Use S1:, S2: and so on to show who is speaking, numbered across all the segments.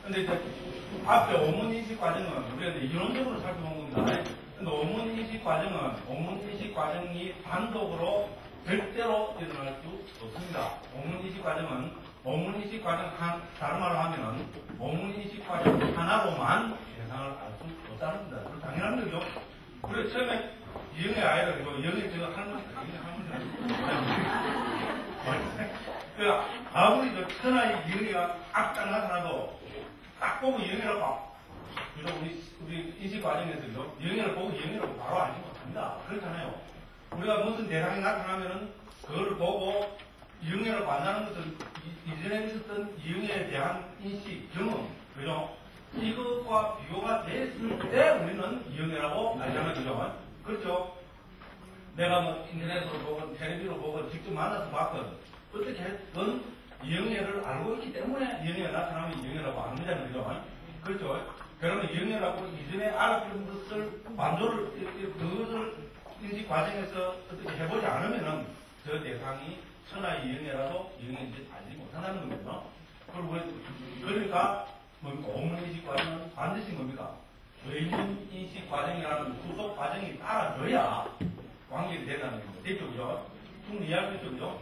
S1: 근데 이제 앞에 오문인식 과정은 우리가 이제 이론적으로 살펴본 겁니다. 근데 오문인식 과정은 오문인식 과정이 단독으로 절대로 일어날 수 없습니다. 오문인식 과정은 오문인식 과정 다른 말로 하면은 오문인식 과정 하나로만 대상을 알 수 없다는 겁니다. 그건 당연한 거죠. 그래서 처음에 이영애 아이가 그리고 이영애 제가 할머니 그 아무리 저 천하의 이영애가 딱 나타나도 딱 보고 이영애라고 봐. 그래서 우리 인식 과정에서요 이영애를 보고 이영애라고 바로 알지 못합니다. 그렇잖아요. 우리가 무슨 대상이 나타나면은 그걸 보고 이영애를 만나는 것은 이전에 있었던 이영애에 대한 인식, 경험, 그죠? 이것과 비교가 됐을 때 우리는 이영애라고 알잖아요, 그죠? 그렇죠? 내가 뭐 인터넷으로 보건 텔레비로 보건 직접 만나서 봤건 어떻게든 이영애를 알고 있기 때문에 이영애가 나타나면 이영애라고 안 되잖아요, 그죠? 그렇죠? 그러면 이영애라고 이전에 알았던 것을 만조를 그것을 인식 과정에서 어떻게 해보지 않으면은 저 대상이 천하의 이영애라도 이영애인지 알지 못한다는 겁니다. 그리고 그러니까 뭡니까? 오문인식 과정은 반드시 뭡니까? 의문인식 과정이라는 후속 과정이 따라줘야 관계가 된다는 겁니다. 됐죠, 그죠? 충분히 이해할 수 있죠, 그죠?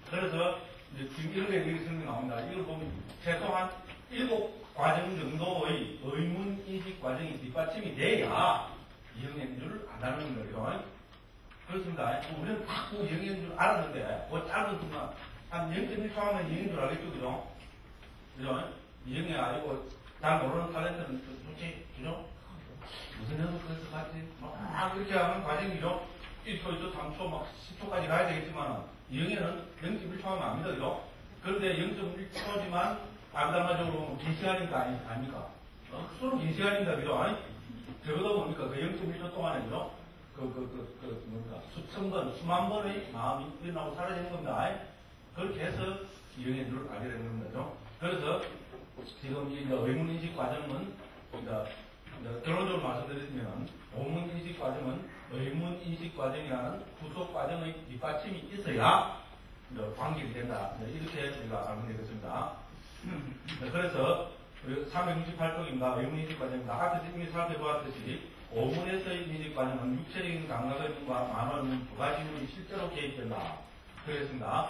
S1: 그래서 이제 지금 이런 게 여기 설명이 나옵니다. 이걸 보면 최소한 7과정 정도의 의문인식 과정이 뒷받침이 돼야 이영애인 줄 안다는 겁니다. 그렇습니다. 우리는 딱 이영애인 줄 알았는데, 그 짧은 순간, 한 0.1초 하면 이영애인 줄 알겠죠, 그죠? 그죠? 이영애가 아니고, 잘 모르는 탤런트는 좋지, 그죠? 무슨 연습해서 같이, 막 그렇게 하는 과정이죠? 1초, 2초, 3초, 막 10초까지 가야 되겠지만, 이영애는 0.1초 하면 안 됩니다, 그죠? 그런데 0.1초지만, 암담화적으로 긴 시간이니까 아닙니까? 서로 긴 시간입니다, 그죠? 아니? 적어도 뭡니까? 그 0.1초 동안에, 그죠? 뭡니까? 수천 번, 수만 번의 마음이 일어나고 사라지는 겁니다. 그렇게 해서 이영애인 줄 알게 되는 겁니다, 그죠? 그래서, 지금 이 의문인식 과정은, 결론적으로 말씀드리면, 오문인식 과정은 의문인식 과정이라는 후속 과정의 뒷받침이 있어야 관계가 된다. 이렇게 우리가 알면 되겠습니다. 그래서 368쪽입니다. 의문인식 과정입니다. 아까 이미 살펴보았듯이 오문에서의 인식 과정은 육체적인 감각의문과 만원은 두 가지 문이 실제로 개입된다. 그랬습니다.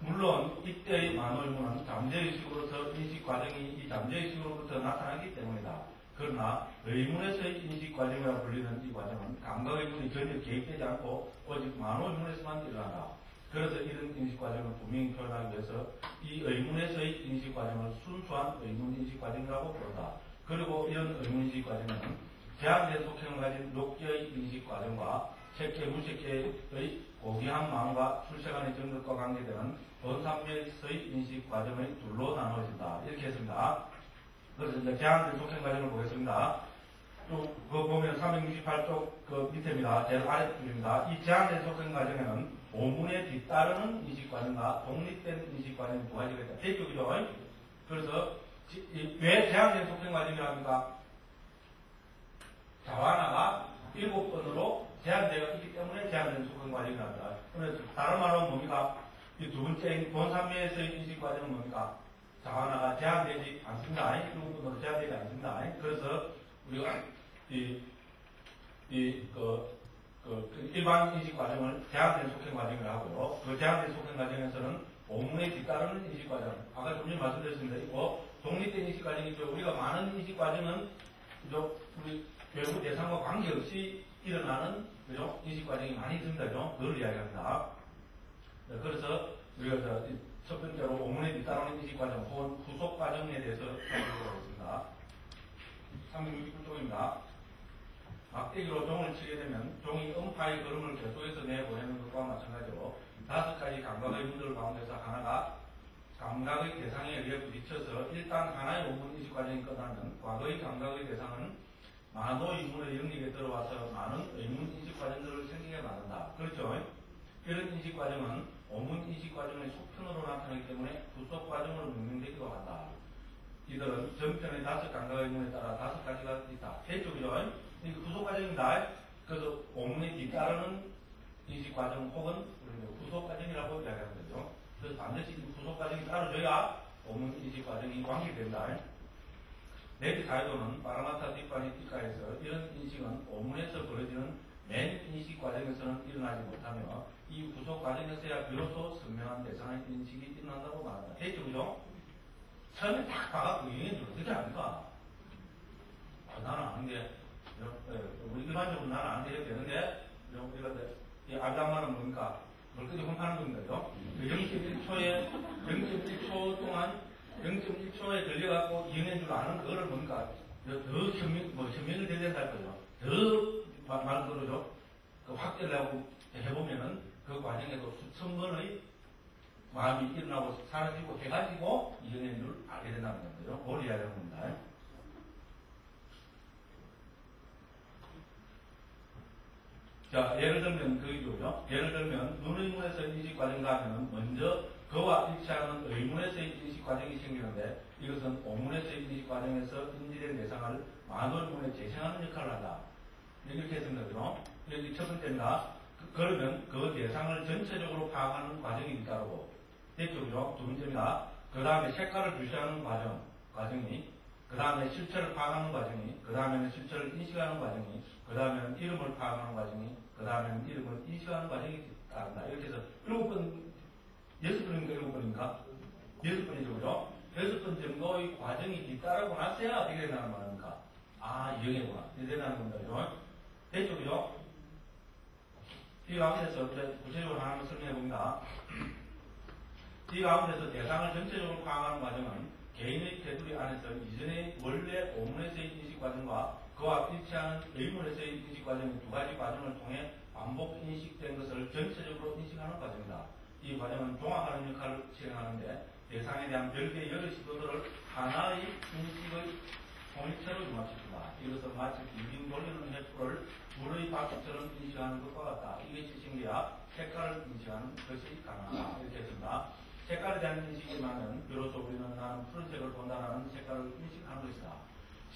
S1: 물론 이때의 만원문은 잠재의식으로서 인식 과정이 이 잠재의식으로부터 나타나기 때문이다. 그러나 의문에서의 인식 과정이라고 불리는 이 과정은 감각의문이 전혀 개입되지 않고 오직 만원문에서만 일어난다. 그래서 이런 인식 과정을 분명히 표현하기 위해서 이 의문에서의 인식 과정을 순수한 의문 인식 과정이라고 부른다. 그리고 이런 의문 인식 과정은 제한된 속성을 가진 녹계의 인식 과정과 색계, 무색계의 고귀한 마음과 출세간의 정력과 관계되는 본삼계에서의 인식 과정의 둘로 나누어진다. 이렇게 했습니다. 그래서 이제 제한된 속성 과정을 보겠습니다. 또 그거 보면 368쪽 그 밑에입니다. 제일 아래줄입니다. 이 제한된 속성 과정에는 오문에 뒤따르는 인식 과정과 독립된 인식 과정이 두 가지가 있다. 대표기죠. 그래서 왜 제한된 속성 과정이라고 합니까? 자완화가 7번으로 제한되어 있기 때문에 제한된 속성 과정이라고 합니다. 그래서 다른 말로 뭡니까? 이 두 번째 본산매에서의 인식 과정은 뭡니까? 자완화가 제한되지 않습니다. 7번으로 제한되지 않습니다. 그래서 우리가 일반 인식 과정을 제한된 속성 과정이라고 하고요. 그 제한된 속성 과정에서는 오문에 뒤따르는 인식 과정. 아까 좀 전에 말씀드렸습니다. 이거 독립된 인식 과정이죠. 우리가 많은 인식 과정은 그죠? 우리 외부 대상과 관계없이 일어나는 그죠? 인식 과정이 많이 있습니다. 그죠? 그걸 이야기합니다. 네, 그래서 우리가 첫 번째로 오문에 뒤따르는 인식 과정 혹은 후속 과정에 대해서 살펴보도록 하겠습니다. 369쪽입니다. 막대기로 종을 치게 되면 종이 음파의 걸음을 계속해서 내보내는 것과 마찬가지로 5가지 감각의 문들 가운데서 하나가 감각의 대상에 의해 부딪혀서 일단 하나의 오문 인식 과정이 끝나면 과거의 감각의 대상은 만호의 문의 영역에 들어와서 많은 의문 인식 과정들을 생기게 만든다. 그렇죠? 이런 인식 과정은 오문 인식 과정의 속편으로 나타나기 때문에 후속 과정으로 명명되기도 한다. 이들은 전편의 5감각의 문에 따라 5가지가 있다. 대쪽이죠? 이게 후속 과정입니다. 그래서 오문에 뒤따르는 인식 과정 혹은 후속 과정이라고 이야기하는 거죠. 그래서 반드시 후속 과정이 따라줘야 오문 인식 과정이 완결된다. 레디 사이도는 파라마타 뒷바니티카에서 이런 인식은 오문에서 벌어지는 맨 인식 과정에서는 일어나지 못하며 이 후속 과정에서야 비로소 선명한 대상의 인식이 일어난다고 말한다. 됐죠, 그죠? 처음에 딱 봐갖고 유행인 줄 어떻게 압니까? 나는 아는 게, 우리 일반적으로 나는 안 돼야 되는데, 우리가 이 알다마는 뭡니까? 물건이 혼파는 겁니다. 0.1초 동안 0.1초에 걸려갖고 이행인 줄 아는 그거를 뭡니까? 더 현명을 되려다 할 거죠. 더 말대로죠. 그 확대를 하고 해보면은 그 과정에도 수천 번의 마음이 일어나고 사라지고 해가지고 이행인 줄 알게 된다는 거죠. 뭘 이해하려는 겁니다. 자, 예를 들면 그이죠. 예를 들면 눈의문에서 인식 과정가 하면 먼저 그와 일치하는 의문에서의 인식 과정이 생기는데 이것은 오문에서의 인식 과정에서 인지된 대상을 만월문에 재생하는 역할을 한다. 이렇게 했습니다. 그죠? 여기 첫 번째입니다. 그러면 그 대상을 전체적으로 파악하는 과정이 따르고 됐죠? 그죠? 두 번째입니다. 그 다음에 색깔을 표시하는 과정이 그 다음에 실체를 파악하는 과정이 그 다음에는 실체를 인식하는 과정이 그 다음에는 이름을 파악하는 과정이 그 다음에는 이름을 인식하는 과정이 따른다. 이렇게 해서 6번인가 7번인가? 6번이죠. 그죠? 6번 정도의 과정이 뒤따르고 났어야 어떻게 된다는 말입니까? 아, 이형이구나. 이렇게 된다는 겁니다. 그죠? 됐죠? 그죠? 이 가운데서 구체적으로 하나만 설명해 봅니다. 이 가운데서 대상을 전체적으로 파악하는 과정은 개인의 테두리 안에서 이전의 원래 오문에서의 인식 과정과 그와 일치하는 의문에서의 인식 과정 두 가지 과정을 통해 반복 인식된 것을 전체적으로 인식하는 과정이다. 이 과정은 종합하는 역할을 수행하는데 대상에 대한 별개의 여러 시도들을 하나의 인식의 통일체로 융합시킨다. 이것은 마치 빙빙 돌리는 횃불을 물의 바퀴처럼 인식하는 것과 같다. 이것이 생겨야 색깔을 인식하는 것이 가능하다. 이렇게 했습니다. 색깔에 대한 인식이라면 비로소 우리는 나는 푸른색을 본다라는 색깔을 인식하는 것이다.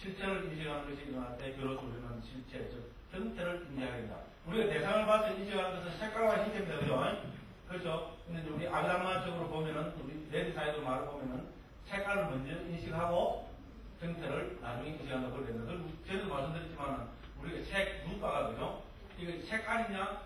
S1: 실체를 인식하는 것이 일어날 때 비로소 우리는 실체, 즉 형태를 인지하게 된다. 우리가 대상을 봐서 인식하는 것은 색깔과 형태입니다. 그죠? 그렇죠? 근데 우리 아담마적으로 보면은 우리 레디 사이드 말을 보면은 색깔을 먼저 인식하고 형태를 나중에 인식한다고 그랬는데 전에도 말씀드렸지만 우리가 색, 눈가가 그죠? 이게 색깔이냐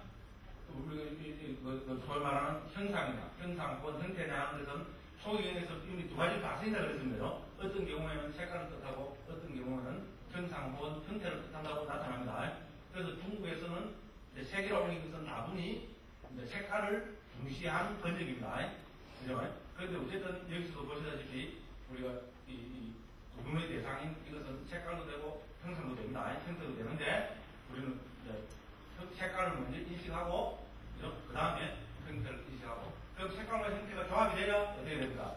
S1: 우리가 소위 말하는 형상 혹은 형태냐 하는 것은 소경에서 이미 두 가지 다 쓰인다 그랬습니다. 어떤 경우에는 색깔을 뜻하고 어떤 경우에는 형상 혹은 형태를 뜻한다고 나타납니다. 그래서 중국에서는 색이라고 하는 것은 다분히 색깔을 중시한 번역입니다. 그죠? 그런데 어쨌든 여기서도 보시다시피 우리가 이 눈의 대상인 이것은 색깔도 되고 형상도 됩니다. 형태도 되는데 우리는 색깔을 먼저 인식하고 그 다음에 형태를 인식하고 그럼 색깔과 형태가 조합이 돼야 어떻게 됩니까?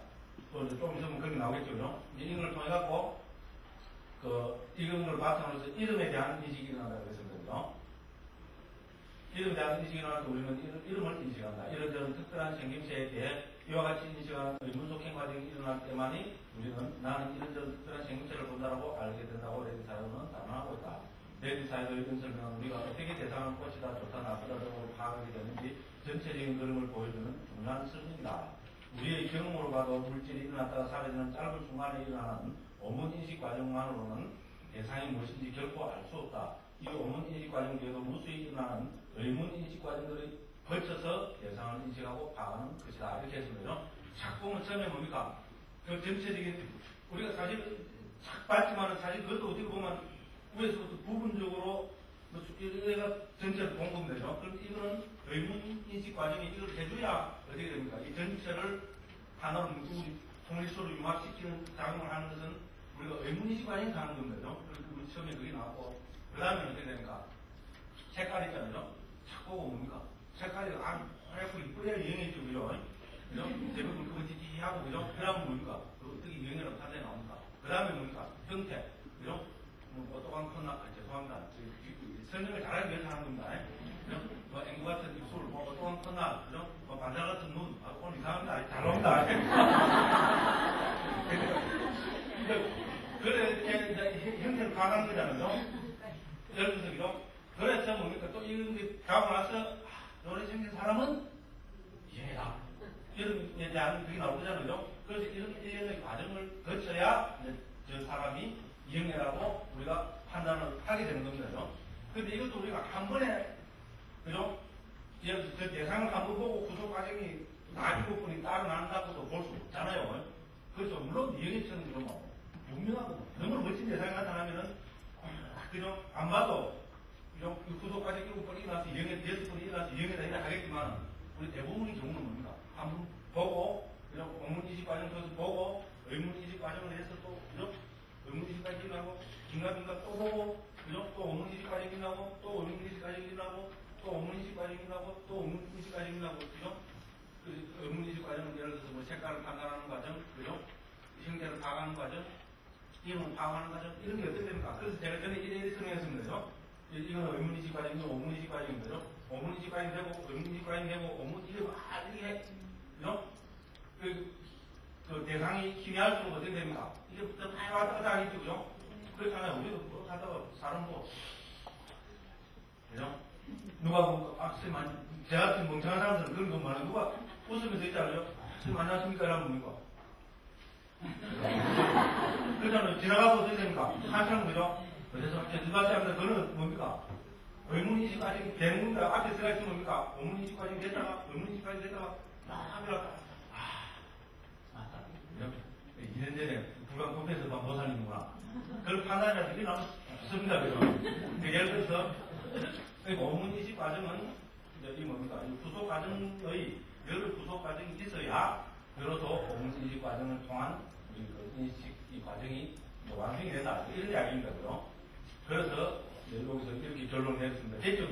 S1: 또 좀 있으면 그런 게 나오겠죠. 그죠? 이걸 통해 갖고 이런 걸 바탕으로 해서 이름에 대한 인식이 일어난다고 했습니다. 그죠? 이름에 대한 인식이 일어날 때 우리는 이름을 인식한다. 이런저런 특별한 생김새에 대해 이와 같이 인식하는 의문속행 과정이 일어날 때만이 우리는 나는 이런저런 특별한 생김새를 본다고 알게 된다고 레디 사이도는 단언하고 있다. 레디 사이도의 이런 설명은 우리가 어떻게 대상을 꽃이다, 좋다, 나쁘다 등으로 파악하게 되는지 전체적인 그림을 보여주는 중요한 설명이다. 우리의 경험으로 봐도 물질이 일어났다가 사라지는 짧은 순간에 일어나는 오문 인식 과정만으로는 대상이 무엇인지 결코 알 수 없다. 이 오문 인식 과정 뒤에도 무수히 일어나는 의문 인식 과정들이 걸쳐서 대상을 인식하고 파악하는 것이다. 이렇게 했습니다. 작품은 처음에 뭡니까? 그 전체적인 우리가 사실 착 봤지만은 사실 그것도 어떻게 보면 위에서부터 부분적으로 얘가 전체를 본 겁니다. 그럼 이거는 의문 인식 과정이 이걸 해줘야 어떻게 됩니까? 이 전체를 하나로 우리 통일소로 융합시키는 작용을 하는 것은 우리가 의문 인식 과정이 가는 겁니다. 그래서 우리 처음에 그게 나왔고 그 다음에 어떻게 됩니까? 색깔 있잖아요. 착 보고 뭡니까? 색깔이 하얗고 이쁘게 유행했죠. 그죠? 그죠? 대부분 그거 띠띠하고 그죠? 그 다음은 뭡니까? 어떻게 유행이라고 판단이 나옵니까? 그 다음에 뭡니까? 형태. 그죠? 어떠한 컸나? 죄송합니다. 설명을 잘하기 위해서 하는 겁니다. 그죠? 앵두 같은 입술, 어떠한 컸나? 그죠? 반달 같은 눈. 오늘 이상합니다. 잘 나옵니다. 그래, 형태를 파악하는 거잖아요. 예를 들어서, 그죠? 그래서 뭡니까? 또 이런 게 가고 나서, 노래 생긴 사람은 이해다. 이런 그게 나올 거잖아요. 그래서 이런 일련의 과정을 거쳐야 저 사람이 영예라고 우리가 판단을 하게 되는 겁니다. 그런데 이것도 우리가 한 번에, 그죠? 그 대상을 한 번 보고 구조 과정이 나중에 뿐이 따로 난다고도 볼 수 없잖아요. 그렇죠. 물론 영예처럼 그러면 분명하고 너무 멋진 대상이 나타나면은, 그죠? 안 봐도, 그죠? 그 구조 과정이 7번 일어나서 영예, 6번 일어나서 영예다 이래 하겠지만, 우리 대부분의 경우는 뭡니까? 한 번 보고, 그죠? 원문 이식 과정 그것을 보고, 의문 이식 과정을 해서 또, 그죠? 의문 이식 과정이 나고, 중간중간 또 보고, 그죠? 또 원문 이식 과정이 나고, 또 의문 이식 과정이 나고, 또 원문 이식 과정이 나고, 또 원문 이식 과정이 나고, 그죠? 그 의문 이식 과정은 예를 들어서 뭐 색깔을 판단하는 과정, 그죠? 형태를 파악하는 과정, 이름을 파악하는 과정, 이런 게 어떻게 됩니까? 그래서 제가 전에 이래 설명했습니다. 그죠? 이거는 의문 이식 과정이고, 원문 이식 과정인 거죠? 원문 이식 과정이 되고, 의문 이식 과정이 되고, 원문 이름 이렇게, 그죠? 그 대상이 희미할수록 어떻게 됩니까? 이게 더 왔다 갔다 하겠죠, 그죠? 그렇잖아요. 우리도 뭐 하다가 사람 뭐, 그죠? 누가 보면, 선생님, 제 같은 멍청한 사람들은 그런 거 많아요. 누가 웃으면서 있잖아요. 선생님, 안녕하십니까? 라고 뭡니까? 그렇잖아요. 지나가고 어떻게 됩니까? 한참, 그죠? 그래서, 누가 사람들, 그거는 뭡니까? 의문인식 과정이 되는 겁니다. 앞에 들어가 있으면 뭡니까? 의문인식 과정이 됐다가, 의문인식 과정이 됐다가, 딱 이러다가, 맞다. 2년 전에 불광 conf에서도 못 살리는구나. 그걸 판단할 때 이게 없습니다. 그죠? 예를 들어서, 의문인식 과정은, 이 뭡니까? 이 구속 과정의, 여러 구속 과정이 있어야, 비로소 의문인식 과정을 통한 그 인식 이 과정이 완성이 된다. 이런 이야기입니다. 그죠? 그래서, 여기서 이렇게 결론을 내렸습니다. 됐죠?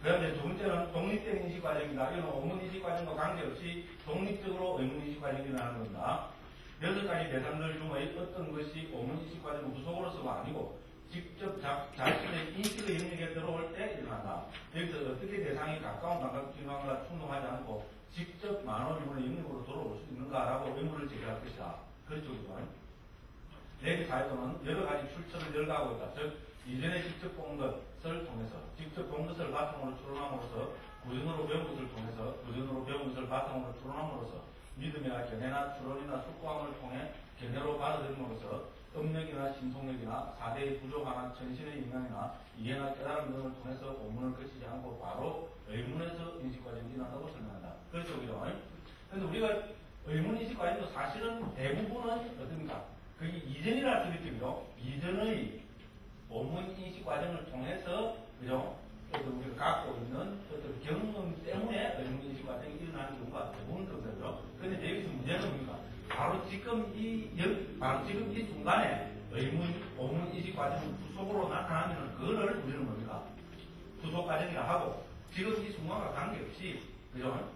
S1: 그런데 두 번째는 독립된 인식 과정이다. 이건 원문 인식 과정과 관계없이 독립적으로 의문 인식 과정이 일어나는 겁니다. 6가지 대상들 중에 어떤 것이 원문 인식 과정의 구속으로서가 아니고 직접 자신의 인식의 영역에 들어올 때 일어난다. 여기서 어떻게 대상이 가까운 감각균형과 충동하지 않고 직접 만원유물의 영역으로 돌아올 수 있는가라고 의문을 제기할 것이다. 그렇죠? 내기 사회도는 여러 가지 출처를 열거하고 있다. 즉, 이전에 직접 본 것을 통해서, 직접 본 것을 바탕으로 추론함으로써, 구전으로 배운 것을 통해서, 구전으로 배운 것을 바탕으로 추론함으로써, 믿음이나 견해나 추론이나 숙고함을 통해 견해로 받아들임으로써, 음력이나 신통력이나 4대의 구조화나 전신의 영향이나 이해나 깨달음 등을 통해서 원문을 거치지 않고 바로 의문에서 인식과정이 일어난다고 설명한다. 그렇죠, 그죠? 그런데 우리가 의문 인식과정도 사실은 대부분은 어떻습니까? 그게 이전이라 쓰겠죠. 이전의 원문 인식 과정을 통해서, 그죠? 어떤 우리가 갖고 있는 어떤 경험 때문에 원문 인식 과정이 일어나는 경우가 대부분 그렇죠. 그런데 여기서 문제는 뭡니까? 바로 지금 이 순간에 원문 인식 과정이 구속으로 나타나면 그거를 우리는 뭡니까? 구속 과정이라 하고, 지금 이 순간과 관계없이, 그죠?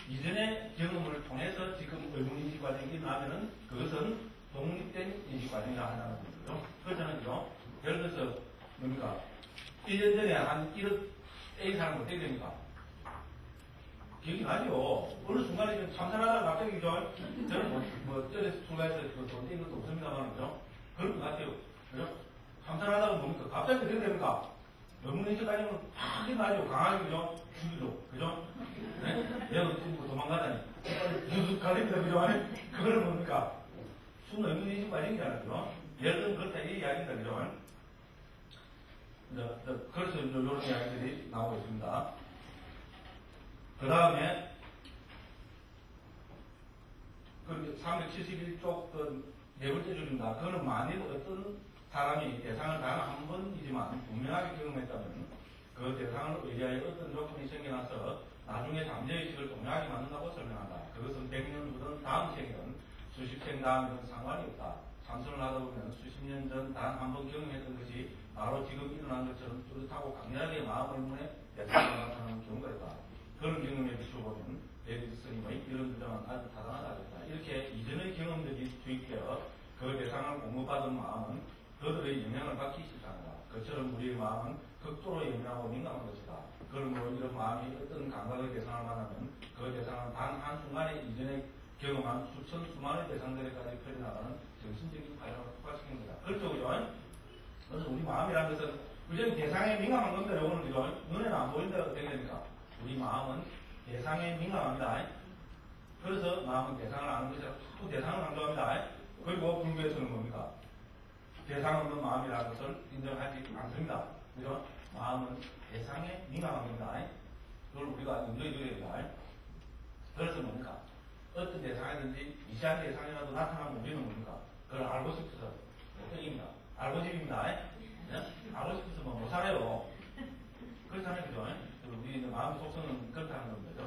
S1: 이전의 경험을 통해서 지금 원문 인식 과정이 일어나면은 그것은 독립된 인식 과정이라 한다는 거죠. 그렇잖아요. 예를 들어서, 뭡니까? 1년 전에 한 1억 A 사람 어떻게 됩니까? 기억이 나죠? 어느 순간에 좀 참선하다가 갑자기, 저는 전에 순간에서 돈 떼는 것도 없습니다만, 그죠? 그런 것 같아요. 그죠? 참선하다가 뭡니까? 갑자기 어떻게 됩니까? 너무 인식 과정은 팍 일어나죠. 강하게, 그죠? 죽이죠. 그죠? 네? 얘가 뭐 도망가다니. 유수 가립니다. 그죠? 그거는 뭡니까? 순 의문 인식 과정이잖아요. 그죠? 예를 들면 그렇다 이 이야기입니다. 그죠? 그래서 이런 이야기들이 나오고 있습니다. 그 다음에, 371쪽 네 번째 줄입니다. 그거는 만일 어떤 사람이 대상을 단 한 번이지만 분명하게 경험했다면 그 대상을 의지하여 어떤 조건이 생겨나서 나중에 잠재의식을 동일하게 만든다고 설명한다. 그것은 100년 후든 다음 생이든 수십 생 다음이든 상관이 없다. 참선을 하다 보면 수십 년 전 단 한 번 경험했던 것이 바로 지금 일어난 것처럼 뚜렷하고 강렬하게 마음의 문에 대상을 나타나는 경우가 있다. 그런 경험에 비춰보면 데이비드 스님의 이런 주장은 아주 타당하다. 이렇게 이전의 경험들이 투입되어 그 대상을 공급받은 마음은 그들의 영향을 받기 시작한다. 그처럼 우리의 마음은 극도로 예민하고 민감한 것이다. 그러므로 이런 마음이 어떤 감각의 대상을 만나면 그 대상은 단 한순간에 이전에 경험한 수천 수만의 대상들에까지 펴져나가는 정신적인 과정을 폭발시키는 거다. 그렇죠, 그죠? 그래서 우리 마음이라는 것은 우리는 대상에 민감한 겁니다. 요거는 그죠? 눈에는 안 보인다 어떻게 됩니까? 우리 마음은 대상에 민감합니다. 그래서 마음은 대상을 아는 것이라 또 대상을 강조합니다. 그리고 불교에서는 뭡니까? 대상 없는 마음이라는 것을 인정하지 않습니다. 그죠? 마음은 대상에 민감한 겁니다. 그걸 우리가 인정해 줘야 됩니다. 그래서 뭡니까? 어떤 대상이든지 미세한 대상이라도 나타나면 우리는 뭡니까? 그걸 알고 싶어서 어떡입니다. 알고 싶습니다. 네? 알고 싶어서 뭐 못 살아요. 그렇잖아요. 그죠? 우리 마음의 속성은 그렇다는 겁니다.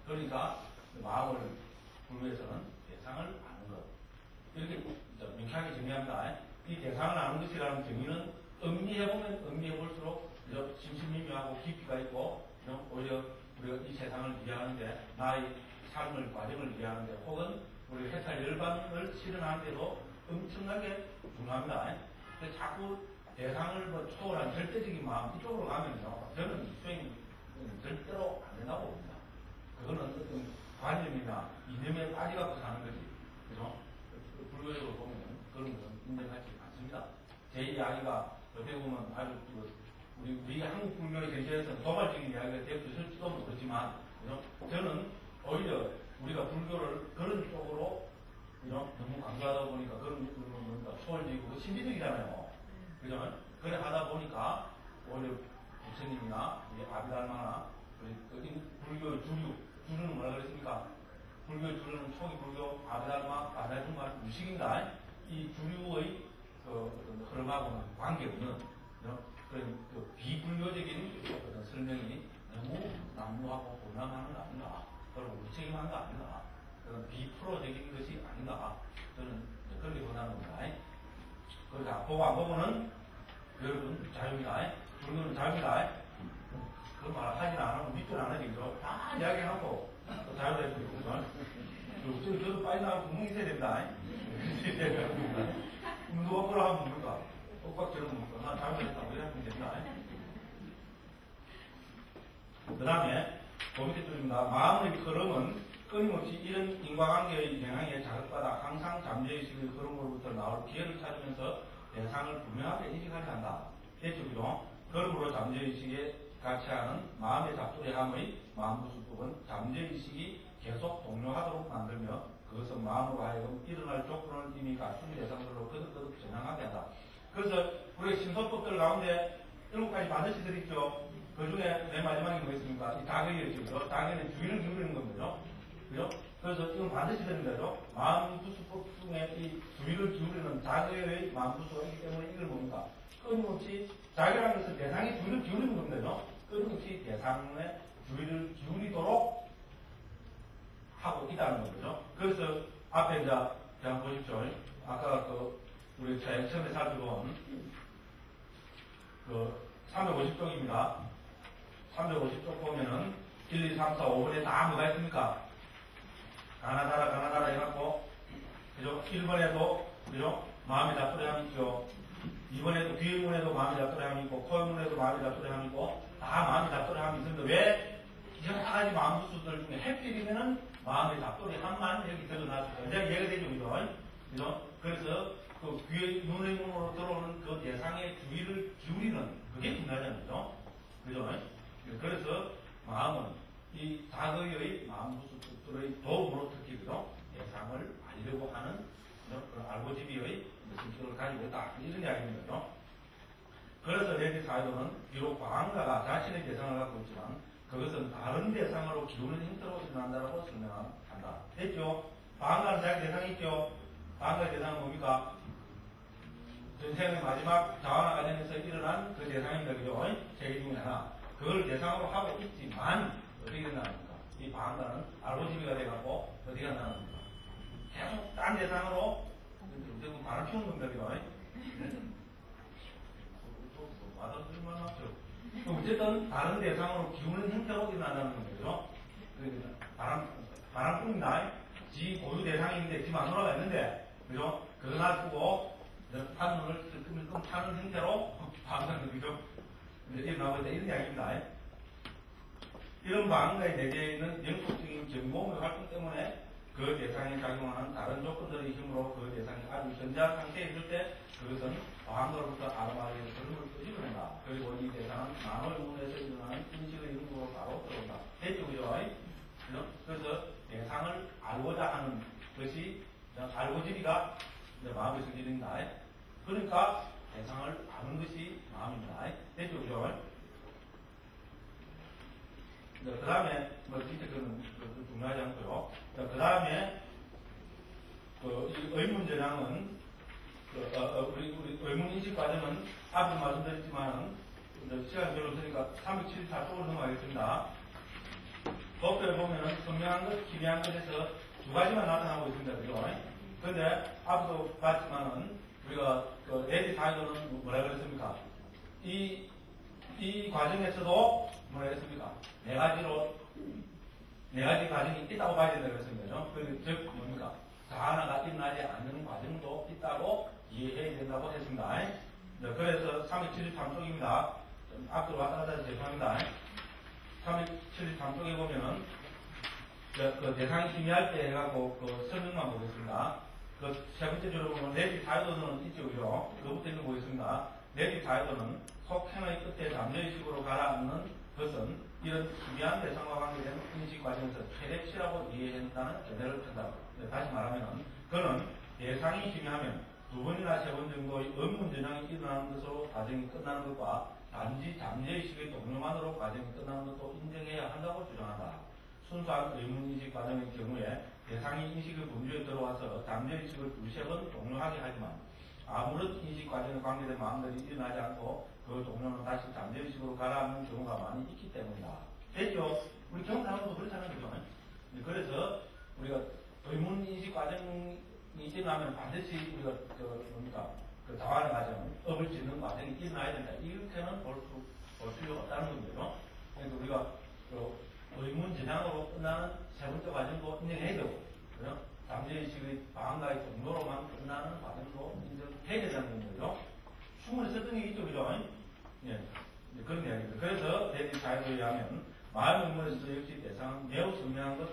S1: 그러니까 마음을 불교에서는 대상을 아는 것. 이렇게 명쾌하게 정리합니다. 이 대상을 아는 것이라는 정의는 음미해보면 음미해볼수록 심심미묘하고 깊이가 있고 오히려 우리가 이 세상을 이해하는데 나의 삶을 과정을 이해하는데 혹은 우리 해탈 열반을 실현하는데도 엄청나게 중요합니다. 그래서 자꾸 대상을 초월한 절대적인 마음 이쪽으로 가면요 저는 수행이 절대로 안 된다고 봅니다. 그거는 어떤 관념이나 이념에 빠져갖고 사는 거지. 그죠? 불교적으로 보면 그런 것은 인정하지 않습니다. 제 이야기가 어떻게 보면 아주 우리 한국 불교의 전체에서는 도발적인 이야기가 되어있을지도 모르지만 그죠? 저는 오히려 우리가 불교를 그런 쪽으로 그죠? 너무 강조하다 보니까 그런 뭡니까 소월적이고 신비적이잖아요. 그죠? 그래 하다 보니까 오히려 부처님이나 아비달마나 불교의 주류는 뭐라 그랬습니까? 불교의 주류는 초기 불교 아비달마, 아비달마 무식인가? 이 주류의 흐름하고는 관계없는 그 비불교적인 어떤 설명이 너무 난무하고 곤란한 거 아닌가? 그리고 무책임한 거 아닌가? 그런 비프로적인 것이 아닌가? 저는 그렇게 보는 겁니다. 그러니까 보고 안 보고는 여러분 자유입니다. 불교는 자유입니다. 그 말 하진 않으면 믿질 않으니까 다 이야기하고 자유를 해주고 저도 빨리 나가고 구멍이 있어야 된다. 누가 뭐라 하면 뭡니까? 똑같처럼 뭡니까? 나 잘못했다고 이렇게 된다. 그 다음에 밑에 줄입니다. 마음의 흐름은 끊임없이 이런 인과관계의 영향에 자극받아 항상 잠재의식의 흐름으로부터 나올 기회를 찾으면서 대상을 분명하게 인식하려 한다. 대쪽이죠. 그러므로 잠재의식에 가치하는 마음의 잡두대함의 마음부수법은 잠재의식이 계속 동요하도록 만들며 그것은 마음으로 하여금 일어날 조건을 이미 갖춘 대상들로 거듭거듭 전향하게 한다. 그래서 우리가 신소법들 가운데 7가지 반드시 들있죠. 그 중에 맨 마지막에 뭐겠습니까? 이 다격이었죠. 다격은 주의를 기울이는 겁니다. 그죠? 그래서 이건 반드시 되는 거죠. 마음부수법 중에 이 주의를 기울이는 다격의 마음부수가 있기 때문에 이걸 뭡니까? 끊임없이 자기라는 것은 대상에 주의를 기울이는 겁니다. 끊임없이 대상에 주의를 기울이도록 하고 있다는 거죠. 그래서 앞에 이제 그냥 보십시오. 아까 우리 제일 처음에 살펴본 350쪽입니다. 350쪽 보면은 1, 2, 3, 4, 5번에 다 뭐가 있습니까? 가나다라 해갖고 그죠? 1번에도 그죠? 마음의 잡두리함이 있죠. 2번에도 귀의문에도 마음의 잡두리함이 있고 코의문에도 마음의 잡두리함이 있고 다 마음의 잡두리함이 있는데 왜 여러 가지 마음부수들 중에 해필이면은 마음의 잡두리함만 여기 드러나죠. 이제 이해가 되죠, 그죠? 그래서 그 귀의 눈의 문으로 들어오는 그 대상의 주의를 기울이는 그게 중요하잖아요, 그죠? 그래서 마음은 이 다거의 마음부수들의 도움으로 특히 그죠? 대상을 알려고 하는 그런 알고지비의 성격을 가지고 있다. 이런 이야기입니다. 그래서 레디 사이도는 비록 방황가가 자신의 대상을 갖고 있지만 그것은 다른 대상으로 기우는 형태로 일어난다고 설명한다. 됐죠? 방황가는 자기 대상이 있죠? 방황가의 대상은 뭡니까? 전생의 마지막 자원화 과정에서 일어난 그 대상입니다. 그죠? 세계 중에 하나. 그걸 대상으로 하고 있지만 어떻게 된다는 겁니까? 이 방황가는 알고지비가 돼갖고 어떻게 한다는 겁니까? 계속 딴 대상으로 말을 키우는 겁니다. 그죠? 와닿을만 하죠. 어쨌든 다른 대상으로 기우는 형태로 일어난다는 거죠. 바람뿐입니다. 지 고유 대상인데 지금 안 돌아가 있는데, 그죠? 그거 놔두고 판문을 끔 타는 형태로 방사는 거죠. 일어나고 있다. 이런 이야기입니다. 이런 방가의 내재에는 영속적인 정보의 활동 때문에 그 대상에 작용하는 다른 조건들의 힘으로 그 대상이 아주 현저한 상태에 있을 때 그것은 방으로부터 아로마의 흐름을 끄집어낸다. 그리고 이 대상은 만호의 문에서 일어나는 인식의 힘으로 바로 들어온다. 대쪽이죠. 그래서 대상을 알고자 하는 것이 알고지비가 마음의 성질입니다. 그러니까 대상을 아는 것이 마음입니다. 됐죠, 그죠? 그 다음에, 뭐, 진짜 그건 중요하지 않고요. 그 다음에, 이 의문전향은, 우리 의문인식 과정은 앞에 말씀드렸지만은, 시간이 별로 없으니까 374 쪽으로 넘어가겠습니다. 법표에 보면은 선명한 것, 기미한 것에서 두 가지만 나타나고 있습니다. 그죠? 근데 앞서도 봤지만은 우리가 레디 사이드는 뭐라 그랬습니까? 이 과정에서도 뭐라 그랬습니까? 네 가지 과정이 있다고 봐야 된다고 그랬습니다. 즉 뭡니까? 자아나가 일어나지 않는 과정도 있다고 이해해야 된다고 했습니다. 그래서 373쪽입니다. 앞으로 왔다 갔다 해서 죄송합니다. 373쪽에 보면은 그 대상이 희미할 때 해갖고 그 설명만 보겠습니다. 그 세 번째 줄로 보면 레디 사이드는 있죠, 그죠? 그것부터 읽어보겠습니다. 레디 사이드는 속행의 끝에 잠재의식으로 가라앉는 것은 이런 희미한 대상과 관계된 인식 과정에서 최대치라고 이해한다는 견해를 펴다. 다시 말하면 그는 대상이 희미하면 두 번이나 세 번 정도의 의문 전향이 일어나는 것으로 과정이 끝나는 것과 단지 잠재의식의 동료만으로 과정이 끝나는 것도 인정해야 한다고 주장한다. 순수한 의문인식 과정의 경우에 대상이 인식의 범주에 들어와서 잠재의식을 두세 번 동료하게 하지만 아무런 인식 과정에 관계된 마음들이 일어나지 않고 그 동료는 다시 잠재의식으로 가라앉는 경우가 많이 있기 때문이다. 됐죠? 우리 경상도 그렇잖아요. 그죠? 그래서 우리가 의문인식 과정이 일어나면 반드시 우리가 그 자활의 과정, 업을 짓는 과정이 일어나야 된다. 이렇게는 볼 필요가 없다는 거죠. 그러니까 우리가 의문 전향으로 끝나는 세 번째 과정도 인정해야 되고, 그죠? 잠재의식의 방황과의 정도로만 끝나는 과정도 인정해야 된다는 거죠. 충분히 설득력이 있죠, 그죠? 예. 그런 이야기입니다. 그래서 대지 사회에 의하면 마음 의문에서 역시 대상은 매우 선명한 것,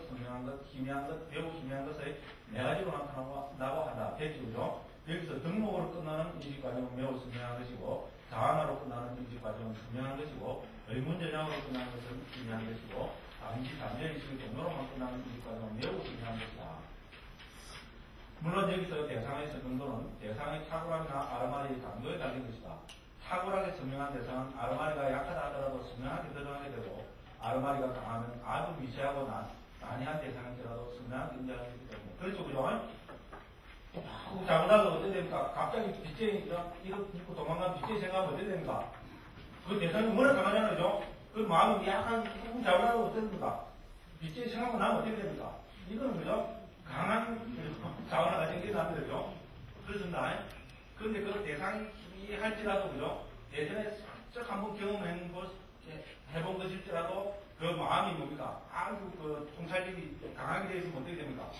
S1: 희미한 것, 매우 희미한 것의 네 가지로 나타나고 한다. 됐죠, 그죠? 여기서 등록으로 끝나는 인식 과정은 매우 선명한 것이고, 자완화로 끝나는 인식 과정은 선명한 것이고, 의문전향으로 끝나는 것은 희미한 것이고, 단지 잠재의식의 정도로만 끝나는 인식 과정은 매우 선명한 것이다. 물론 여기서 대상의 선명도는 대상의 탁월함이나 아르마리의 강도에 달린 것이다. 탁월하게 선명한 대상은 아르마리가 약하다 하더라도 선명하게 드러나게 되고, 아르마리가 강하면 아주 미세하고 난해한 대상일지라도 선명하게 인정할 수 있기 때문에. 그렇죠, 그죠? 잘못하면 어떻게 됩니까? 갑자기 빚쟁이, 이렇게 입고 도망가면 빚쟁이 생각하면 어떻게 됩니까? 그 대상이 워낙 강하잖아요, 그죠? 그 마음이 약간 조금 잘못하면 어떻게 됩니까? 빚쟁이 생각하고 나면 어떻게 됩니까? 이거는 그죠? 강한 자원화가 생겨나면 되죠? 그렇습니다. 그런데 그 대상이 할지라도, 그죠? 예전에 쩍 한번 해본 것일지라도 그 마음이 뭡니까? 아주 그 통찰력이 강하게 되어 있으면 어떻게 됩니까?